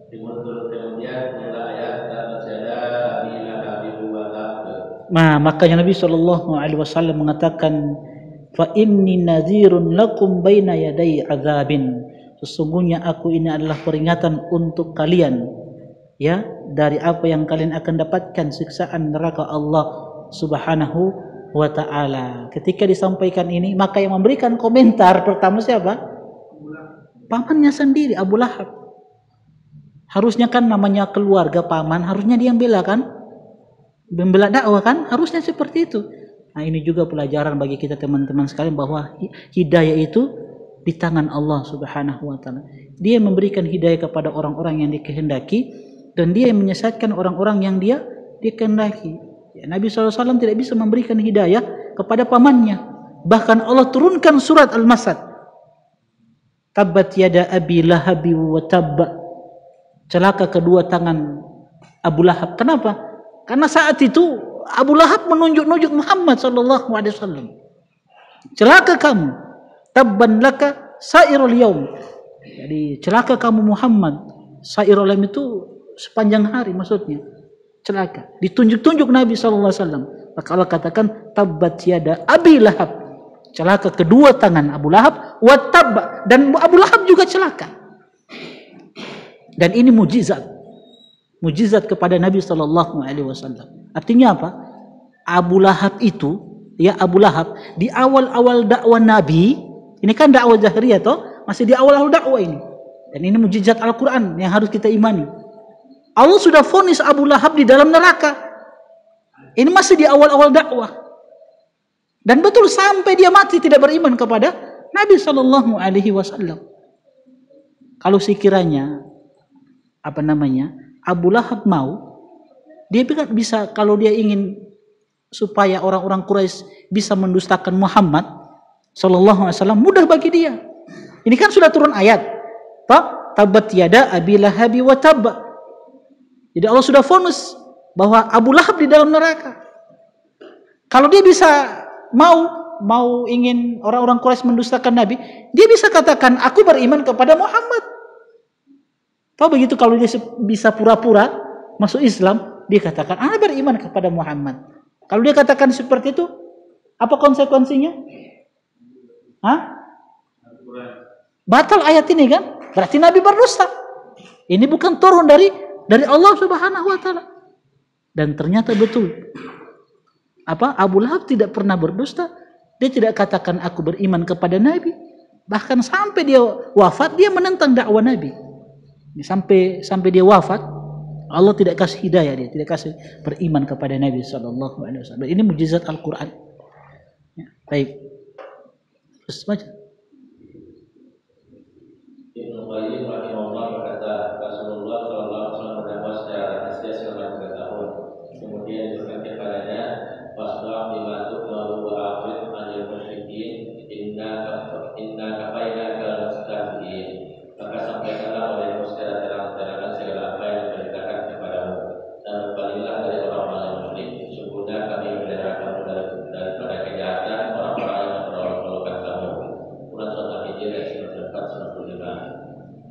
Kemudian turunlah ayat dan tiada Abi Lahab wa Tab. Makanya Nabi SAW mengatakan, fa inni nadhirun lakum baina yaday azabin. Sesungguhnya aku ini adalah peringatan untuk kalian, ya, dari apa yang kalian akan dapatkan siksaan neraka Allah Subhanahu wa taala. Ketika disampaikan ini, maka yang memberikan komentar pertama siapa? Pamannya sendiri, Abu Lahab. Harusnya kan namanya keluarga paman, harusnya dia yang bela kan? Membela dakwah kan? Harusnya seperti itu. Nah, ini juga pelajaran bagi kita teman-teman sekalian bahwa hidayah itu di tangan Allah Subhanahu wa taala. Dia memberikan hidayah kepada orang-orang yang dikehendaki dan dia yang menyesatkan orang-orang yang dia dikehendaki. Ya, Nabi SAW tidak bisa memberikan hidayah kepada pamannya. Bahkan Allah turunkan surat Al-Masad. Tabbat yada Abi Lahab wa tabba. Celaka kedua tangan Abu Lahab. Kenapa? Karena saat itu Abu Lahab menunjuk-nunjuk Muhammad SAW. Celaka kamu. Tabban laka sairul yaum. Jadi celaka kamu Muhammad. Sairul yaum itu sepanjang hari maksudnya. Celaka. Ditunjuk-tunjuk Nabi SAW. Maka Allah katakan tabbat yada Abi Lahab. Celaka kedua tangan Abu Lahab wa tabba, dan Abu Lahab juga celaka. Dan ini mujizat. Mujizat kepada Nabi SAW. Artinya apa? Abu Lahab itu, ya Abu Lahab di awal-awal dakwah Nabi, ini kan dakwah jahriyah toh, masih di awal-awal dakwah ini. Dan ini mukjizat Al-Quran yang harus kita imani. Allah sudah vonis Abu Lahab di dalam neraka. Ini masih di awal-awal dakwah. Dan betul sampai dia mati tidak beriman kepada Nabi Shallallahu Alaihi Wasallam. Kalau sekiranya Abu Lahab mau, dia bisa, kalau dia ingin supaya orang-orang Quraisy bisa mendustakan Muhammad Shallallahu Alaihi Wasallam, mudah bagi dia. Ini kan sudah turun ayat. Tabat yada Abi Lahabi wa tab. Jadi Allah sudah vonis bahwa Abu Lahab di dalam neraka. Kalau dia bisa mau ingin orang-orang Quraisy mendustakan Nabi, dia bisa katakan aku beriman kepada Muhammad. Tahu begitu, kalau dia bisa pura-pura masuk Islam, dia katakan ana beriman kepada Muhammad. Kalau dia katakan seperti itu, apa konsekuensinya? Batal ayat ini kan? Berarti Nabi berdusta. Ini bukan turun dari Allah Subhanahu wa taala. Dan ternyata betul. Abu Lahab tidak pernah berdusta. Dia tidak katakan aku beriman kepada Nabi. Bahkan sampai dia wafat, dia menentang dakwah Nabi. Sampai dia wafat, Allah tidak kasih hidayah, dia tidak kasih beriman kepada Nabi sallallahu alaihi wasallam. Ini mukjizat Al-Qur'an. Ya, baik. Terus baca. Ibnu Qayyim rahimahullah berkata, Rasulullah sallallahu alaihi wasallam berdakwah secara rahasia selama 3 tahun. Kemudian diberikan kepadanya wasbah bima tu'maru wa a'rid 'anil musyrikin inna kafainaka al-mustahzi'in. Maka sampaikanlah olehmu secara terang-terangan segala apa yang diperintahkan kepadamu, dan berpalinglah dari orang-orang yang musyrik. Sesungguhnya kami memelihara kamu daripada kejahatan orang-orang yang memperolok-olokkan kamu. Quran Surat Al-Hijr ayat 94-95.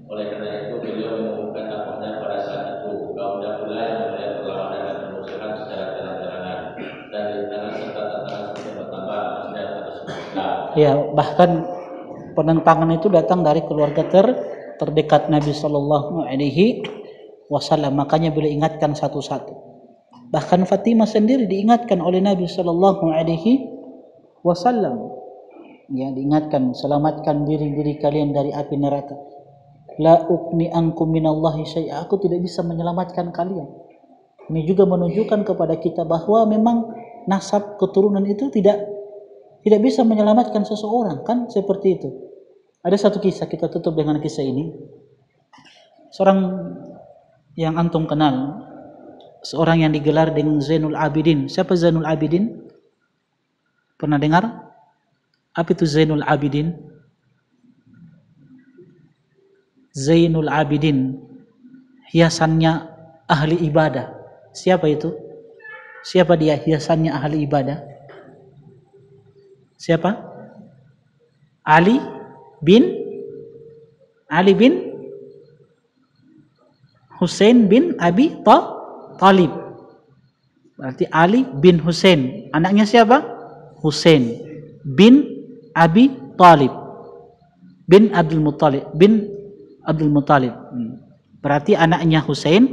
Oleh karena itu beliau mengumumkan dakwahnya pada saat itu. Kaumnya pula yang memulai perlawanan dan permusuhan secara terang-terangan, dan rintangan serta tantangan semakin bertambah atasnya atas Islam. Ya, bahkan penentangan itu datang dari keluarga terdekat Nabi Sallallahu Alaihi Wasallam. Makanya beliau ingatkan satu-satu. Bahkan Fatimah sendiri diingatkan oleh Nabi Sallallahu Alaihi Wasallam. Ya, diingatkan, selamatkan diri kalian dari api neraka. La uqni ankum minallahi syai'a. Aku tidak bisa menyelamatkan kalian. Ini juga menunjukkan kepada kita bahwa memang nasab keturunan itu tidak bisa menyelamatkan seseorang, kan seperti itu. Ada satu kisah, kita tutup dengan kisah ini. Seorang yang antum kenal, seorang yang digelar dengan Zainul Abidin. Siapa Zainul Abidin? Pernah dengar? Apa itu Zainul Abidin? Zainul Abidin, hiasannya ahli ibadah. Siapa itu? Siapa dia hiasannya ahli ibadah? Siapa? Ali bin Husain bin Abi Talib. Berarti Ali bin Husain. Anaknya siapa? Husain bin Abi Talib bin Abdul Muttalib. Berarti anaknya Husain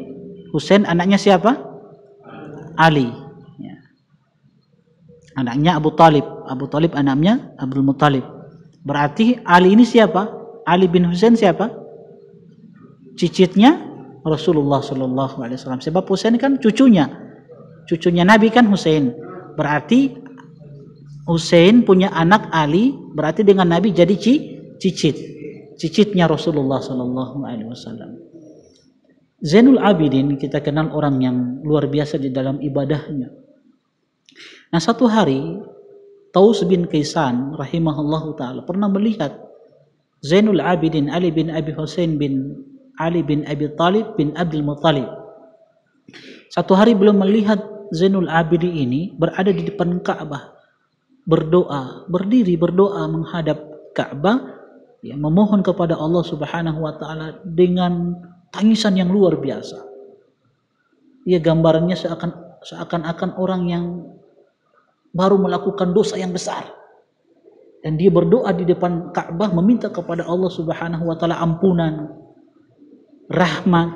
anaknya siapa? Ali. Ya. Anaknya Abu Talib anaknya Abdul Muttalib. Berarti Ali ini siapa? Ali bin Husain siapa? Cicitnya Rasulullah Sallallahu Alaihi Wasallam. Sebab Husain kan cucunya Nabi kan Husain. Berarti Husain punya anak Ali, berarti dengan Nabi jadi cicitnya Rasulullah Sallallahu Alaihi Wasallam. Zainul Abidin kita kenal orang yang luar biasa di dalam ibadahnya. Nah, satu hari Taus bin Kaisan rahimahullahu taala pernah melihat Zainul Abidin Ali bin Abi Husain bin Ali bin Abi Talib bin Abdul Muttalib. Satu hari beliau melihat Zainul Abidin ini berada di depan Ka'bah, berdiri berdoa menghadap Ka'bah, ya, memohon kepada Allah Subhanahu wa taala dengan tangisan yang luar biasa. Ya, gambarannya seakan-akan orang yang baru melakukan dosa yang besar. Dan dia berdoa di depan Ka'bah meminta kepada Allah Subhanahu wa taala ampunan, rahmat,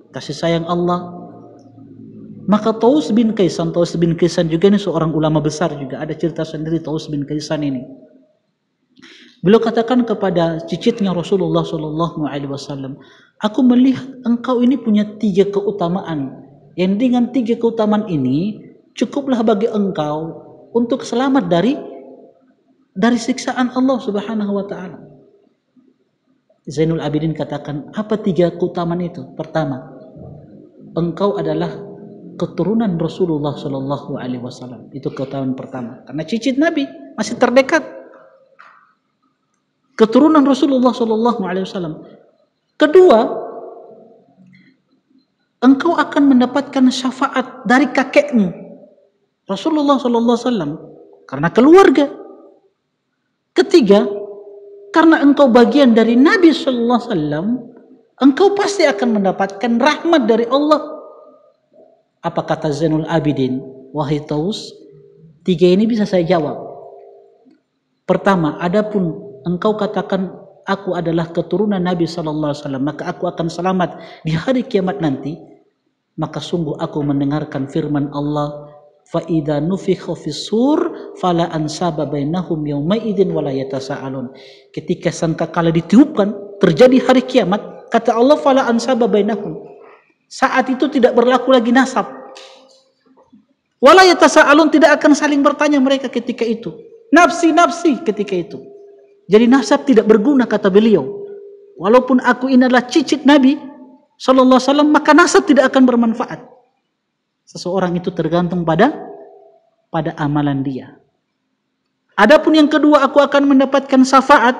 kasih sayang Allah. Maka Taus bin Kaisan juga ini seorang ulama besar juga. Ada cerita sendiri Taus bin Kaisan ini. Beliau katakan kepada cicitnya Rasulullah Shallallahu Alaihi Wasallam, aku melihat engkau ini punya 3 keutamaan. Yang dengan 3 keutamaan ini cukuplah bagi engkau untuk selamat dari siksaan Allah Subhanahu Wa Taala. Zainul Abidin katakan, apa 3 keutamaan itu? Pertama, engkau adalah keturunan Rasulullah Shallallahu Alaihi Wasallam. Itu keutamaan pertama. Karena cicit Nabi masih terdekat. Keturunan Rasulullah Shallallahu Alaihi Wasallam. Kedua, engkau akan mendapatkan syafaat dari kakekmu Rasulullah Shallallahu Alaihi Wasallam karena keluarga. Ketiga, karena engkau bagian dari Nabi Shallallahu Alaihi Wasallam, engkau pasti akan mendapatkan rahmat dari Allah. Apa kata Zainul Abidin? Wahai Taus, 3 ini bisa saya jawab. Pertama, adapun engkau katakan aku adalah keturunan Nabi Sallallahu Alaihi Wasallam, maka aku akan selamat di hari kiamat nanti. Maka sungguh aku mendengarkan firman Allah, fa idza nufikha fis-sur fala ansaba bainahum yawma idzin wala yatasaalun. Ketika sangkakala ditiupkan terjadi hari kiamat, kata Allah fala ansaba bainahum. Saat itu tidak berlaku lagi nasab. Wala yatasaalun, tidak akan saling bertanya mereka ketika itu. Nafsi ketika itu. Jadi nasab tidak berguna, kata beliau. Walaupun aku ini adalah cicit Nabi Sallallahu Alaihi Wasallam, maka nasab tidak akan bermanfaat. Seseorang itu tergantung pada amalan dia. Adapun yang kedua, aku akan mendapatkan syafaat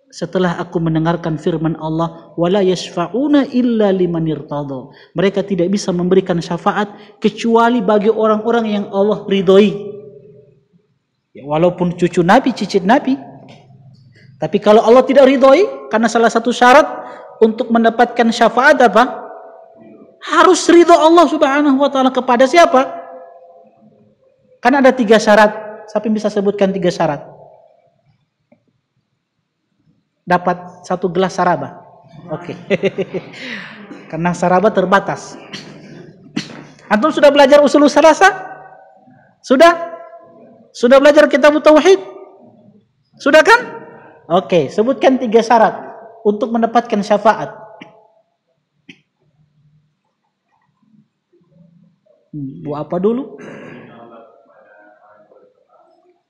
setelah aku mendengarkan firman Allah, wala yashfa'una illa liman irtada. Mereka tidak bisa memberikan syafaat kecuali bagi orang-orang yang Allah ridhoi. Ya, walaupun cucu Nabi, cicit Nabi, tapi kalau Allah tidak ridhoi, karena salah satu syarat untuk mendapatkan syafaat apa? Harus ridho Allah Subhanahu Wa Taala kepada siapa? Kan ada 3 syarat. Siapa yang bisa sebutkan 3 syarat? Dapat 1 gelas saraba. Oke. Karena saraba terbatas. Antum sudah belajar usul salasa? Sudah? Sudah belajar kitab tauhid? Sudah kan? Oke, sebutkan 3 syarat untuk mendapatkan syafaat. Bu apa dulu?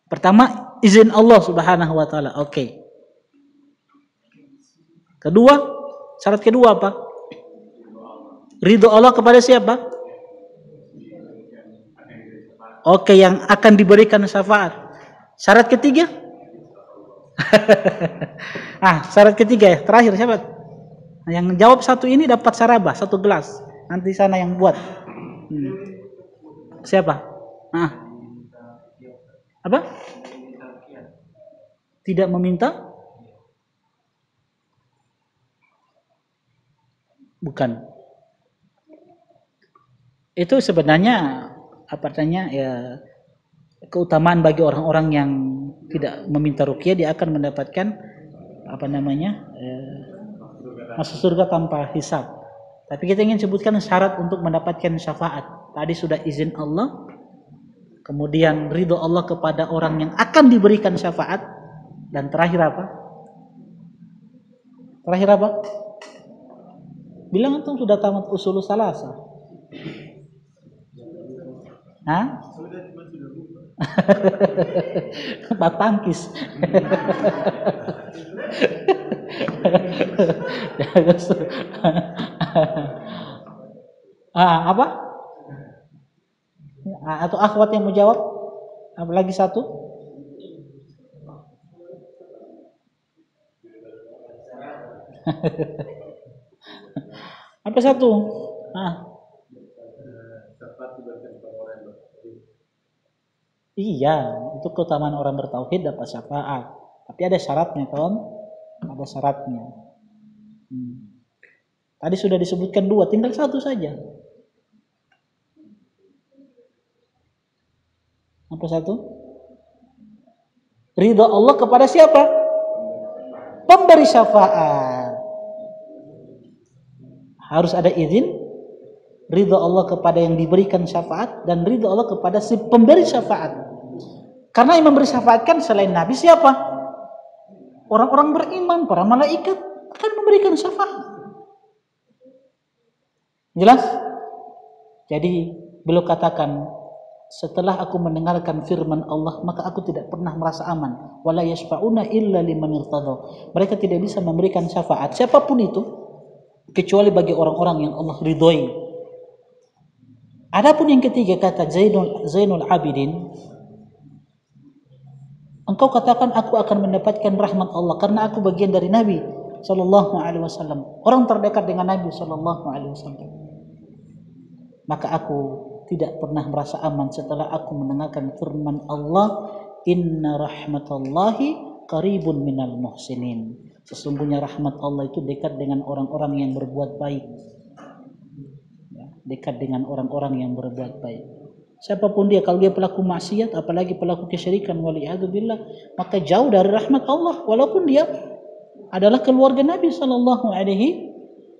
Pertama, izin Allah Subhanahu Wa Taala. Oke. Kedua, syarat kedua apa? Ridho Allah kepada siapa? Oke, yang akan diberikan syafaat. Syarat ketiga? Syarat ketiga ya, terakhir siapa? Yang jawab 1 ini dapat sarabah 1 gelas. Nanti sana yang buat. Siapa? Apa? Tidak meminta? Bukan. Itu sebenarnya ya keutamaan bagi orang-orang yang tidak meminta ruqyah, dia akan mendapatkan masuk surga tanpa hisab. Tapi kita ingin sebutkan syarat untuk mendapatkan syafaat. Tadi sudah izin Allah, kemudian ridho Allah kepada orang yang akan diberikan syafaat, dan terakhir apa? Bilang antum sudah tamat usul salasa. Batangkis. Apa? Atau akhwat yang mau jawab? Apa lagi 1? Apa 1? Iya, itu keutamaan orang bertauhid dapat syafaat. Tapi ada syaratnya, Tom. Ada syaratnya. Tadi sudah disebutkan 2, tinggal 1 saja. Apa 1? Ridha Allah kepada siapa? Pemberi syafaat. Harus ada izin, ridha Allah kepada yang diberikan syafaat, dan ridha Allah kepada si pemberi syafaat. Karena yang memberi syafaat kan selain Nabi siapa? orang-orang beriman, para malaikat akan memberikan syafaat. Jelas? Jadi beliau katakan, setelah aku mendengarkan firman Allah, maka aku tidak pernah merasa aman. Wala yashfa'una illa liman irtadha. Mereka tidak bisa memberikan syafaat siapapun itu kecuali bagi orang-orang yang Allah ridhoi. Adapun yang ketiga, kata Zainul Abidin, engkau katakan aku akan mendapatkan rahmat Allah karena aku bagian dari Nabi sallallahu alaihi wasallam, orang terdekat dengan Nabi sallallahu alaihi wasallam. Maka aku tidak pernah merasa aman setelah aku mendengarkan firman Allah, inna rahmatallahi qaribun minal muhsinin. Sesungguhnya rahmat Allah itu dekat dengan orang-orang yang berbuat baik. Ya, dekat dengan orang-orang yang berbuat baik. Siapapun dia, kalau dia pelaku maksiat, apalagi pelaku kesyirikan, waliyadzubillah, maka jauh dari rahmat Allah, walaupun dia adalah keluarga Nabi sallallahu alaihi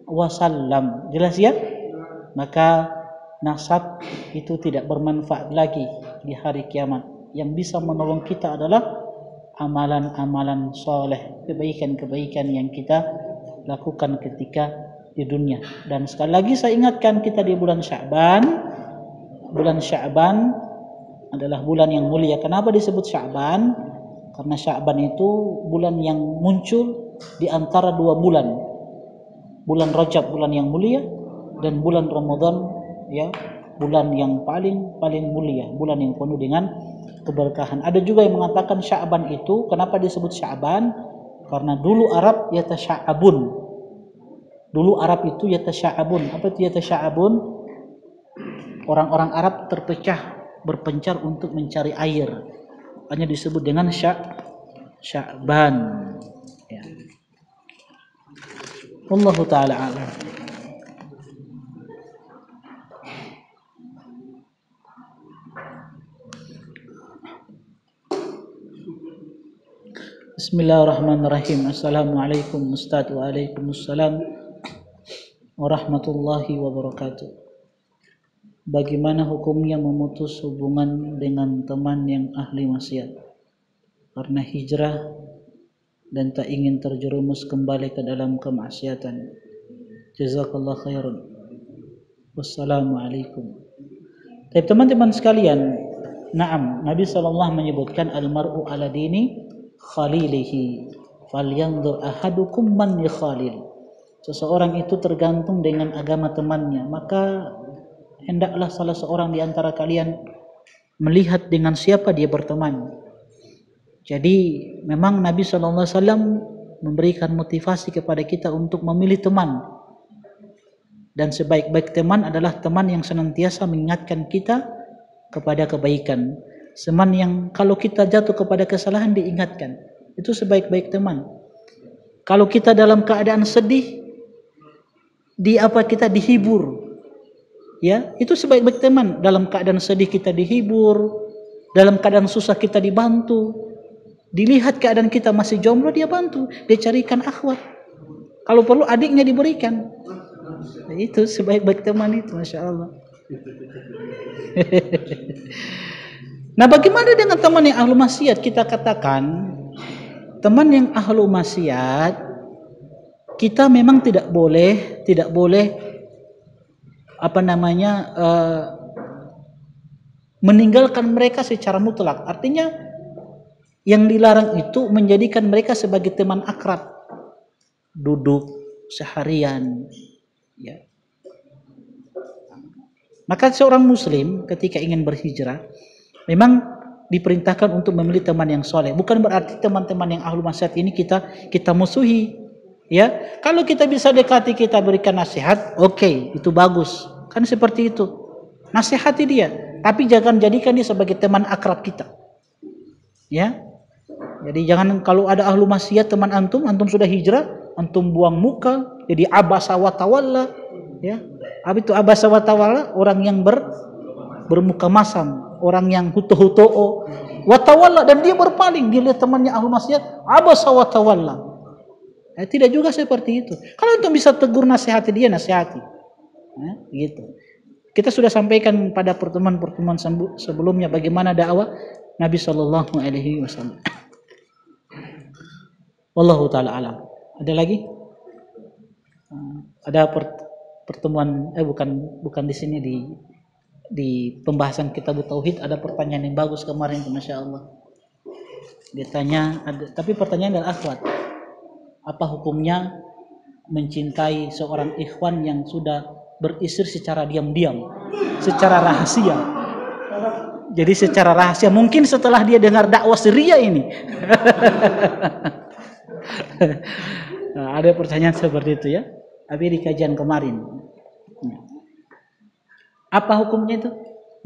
wasallam. Jelas ya? Maka nasab itu tidak bermanfaat lagi di hari kiamat. Yang bisa menolong kita adalah amalan-amalan soleh, kebaikan-kebaikan yang kita lakukan ketika di dunia. Dan sekali lagi saya ingatkan, kita di bulan Sya'ban. Bulan Sya'ban adalah bulan yang mulia. Kenapa disebut Sya'ban? Karena Sya'ban itu bulan yang muncul di antara dua bulan. Bulan Rajab, bulan yang mulia, dan bulan Ramadan, ya, bulan yang paling mulia, bulan yang penuh dengan keberkahan. Ada juga yang mengatakan Sya'ban itu kenapa disebut Sya'ban? Karena dulu Arab yatasya'abun. Dulu Arab itu yatasya'abun. Apa itu yatasya'abun? Orang-orang Arab terpecah, berpencar untuk mencari air. Hanya disebut dengan Sya'ban. Ya. Wallahu ta'ala a'lam. Bismillahirrahmanirrahim. Assalamualaikum Ustaz. Waalaikumsalam warahmatullahi wabarakatuh. Bagaimana hukumnya memutus hubungan dengan teman yang ahli maksiat karena hijrah dan tak ingin terjerumus kembali ke dalam kemaksiatan? Jazakallah khairan. Wassalamualaikum. Tapi teman-teman sekalian, na'am, Nabi SAW menyebutkan almar'u ala dini khalilihi falyanzur ahadukum man yakhalil. Seseorang itu tergantung dengan agama temannya, maka hendaklah salah seorang di antara kalian melihat dengan siapa dia berteman. Jadi memang Nabi SAW memberikan motivasi kepada kita untuk memilih teman. Dan sebaik-baik teman adalah teman yang senantiasa mengingatkan kita kepada kebaikan. Teman yang kalau kita jatuh kepada kesalahan diingatkan. Itu sebaik-baik teman. Kalau kita dalam keadaan sedih, kita dihibur. Ya, itu sebaik-baik teman. Dalam keadaan sedih kita dihibur, dalam keadaan susah kita dibantu. Dilihat keadaan kita masih jomblo, dia bantu, dia carikan akhwat. Kalau perlu adiknya diberikan. Nah, itu sebaik-baik teman itu, Masya Allah. Nah, bagaimana dengan teman yang ahlu maksiat? Kita katakan teman yang ahlu maksiat, kita memang tidak boleh meninggalkan mereka secara mutlak. Artinya yang dilarang itu menjadikan mereka sebagai teman akrab, duduk seharian, ya. Maka seorang muslim ketika ingin berhijrah memang diperintahkan untuk memilih teman yang soleh. Bukan berarti teman-teman yang ahlu maksiat ini kita musuhi. Ya, kalau kita bisa dekati, kita berikan nasihat, oke, itu bagus. Kan seperti itu. Nasihati dia, tapi jangan jadikan dia sebagai teman akrab kita. Ya. Jadi jangan kalau ada ahlu maksiat teman antum sudah hijrah, antum buang muka, jadi abasa wa tawalla, ya. Habis itu abasa wa tawalla, orang yang bermuka masam, orang yang huto-huto'o, wa tawalla, dan dia berpaling, dia lihat temannya ahlu maksiat, abasa wa tawalla. Tidak juga seperti itu. Kalau antum bisa tegur, nasihati dia, nasihati. Gitu. Kita sudah sampaikan pada pertemuan-pertemuan sebelumnya bagaimana dakwah Nabi sallallahu alaihi wasallam. Wallahu taala alam. Ada lagi? Ada pertemuan bukan di sini di pembahasan kitab tauhid ada pertanyaan yang bagus kemarin, Masya Allah. Dia tanya, tapi pertanyaan dari akhwat, apa hukumnya mencintai seorang ikhwan yang sudah beristri secara diam-diam, secara rahasia? Jadi secara rahasia, mungkin setelah dia dengar dakwah Syria ini. Nah, ada pertanyaan seperti itu ya. Tapi di kajian kemarin. Apa hukumnya itu?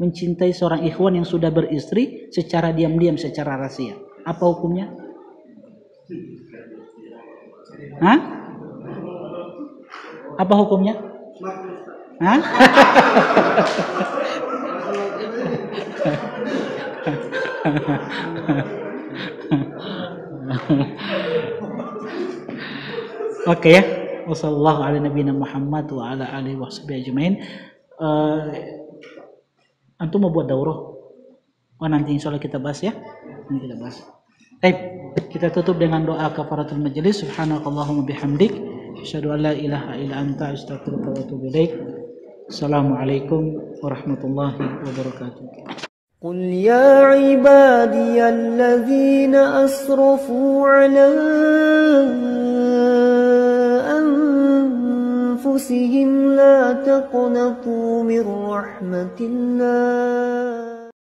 Mencintai seorang ikhwan yang sudah beristri secara diam-diam, secara rahasia. Apa hukumnya? Hah? Apa hukumnya? Hah? Oke ya. Wassallallahu ala nabiyina Muhammad wa ala alihi washabihi ajmain. Antum mau buat daurah? Oh, nanti insyaallah kita bahas ya. Nanti kita bahas. Baik, kita tutup dengan doa kafaratul majelis. Subhanakallahumma bihamdik, asyhadu an la ilaha illa anta, astaghfiruka wa atubu ilaik. Assalamualaikum warahmatullahi wabarakatuh. قل يا عبادي الذين أسرفوا على أنفسهم لا تقنطوا من رحمة الله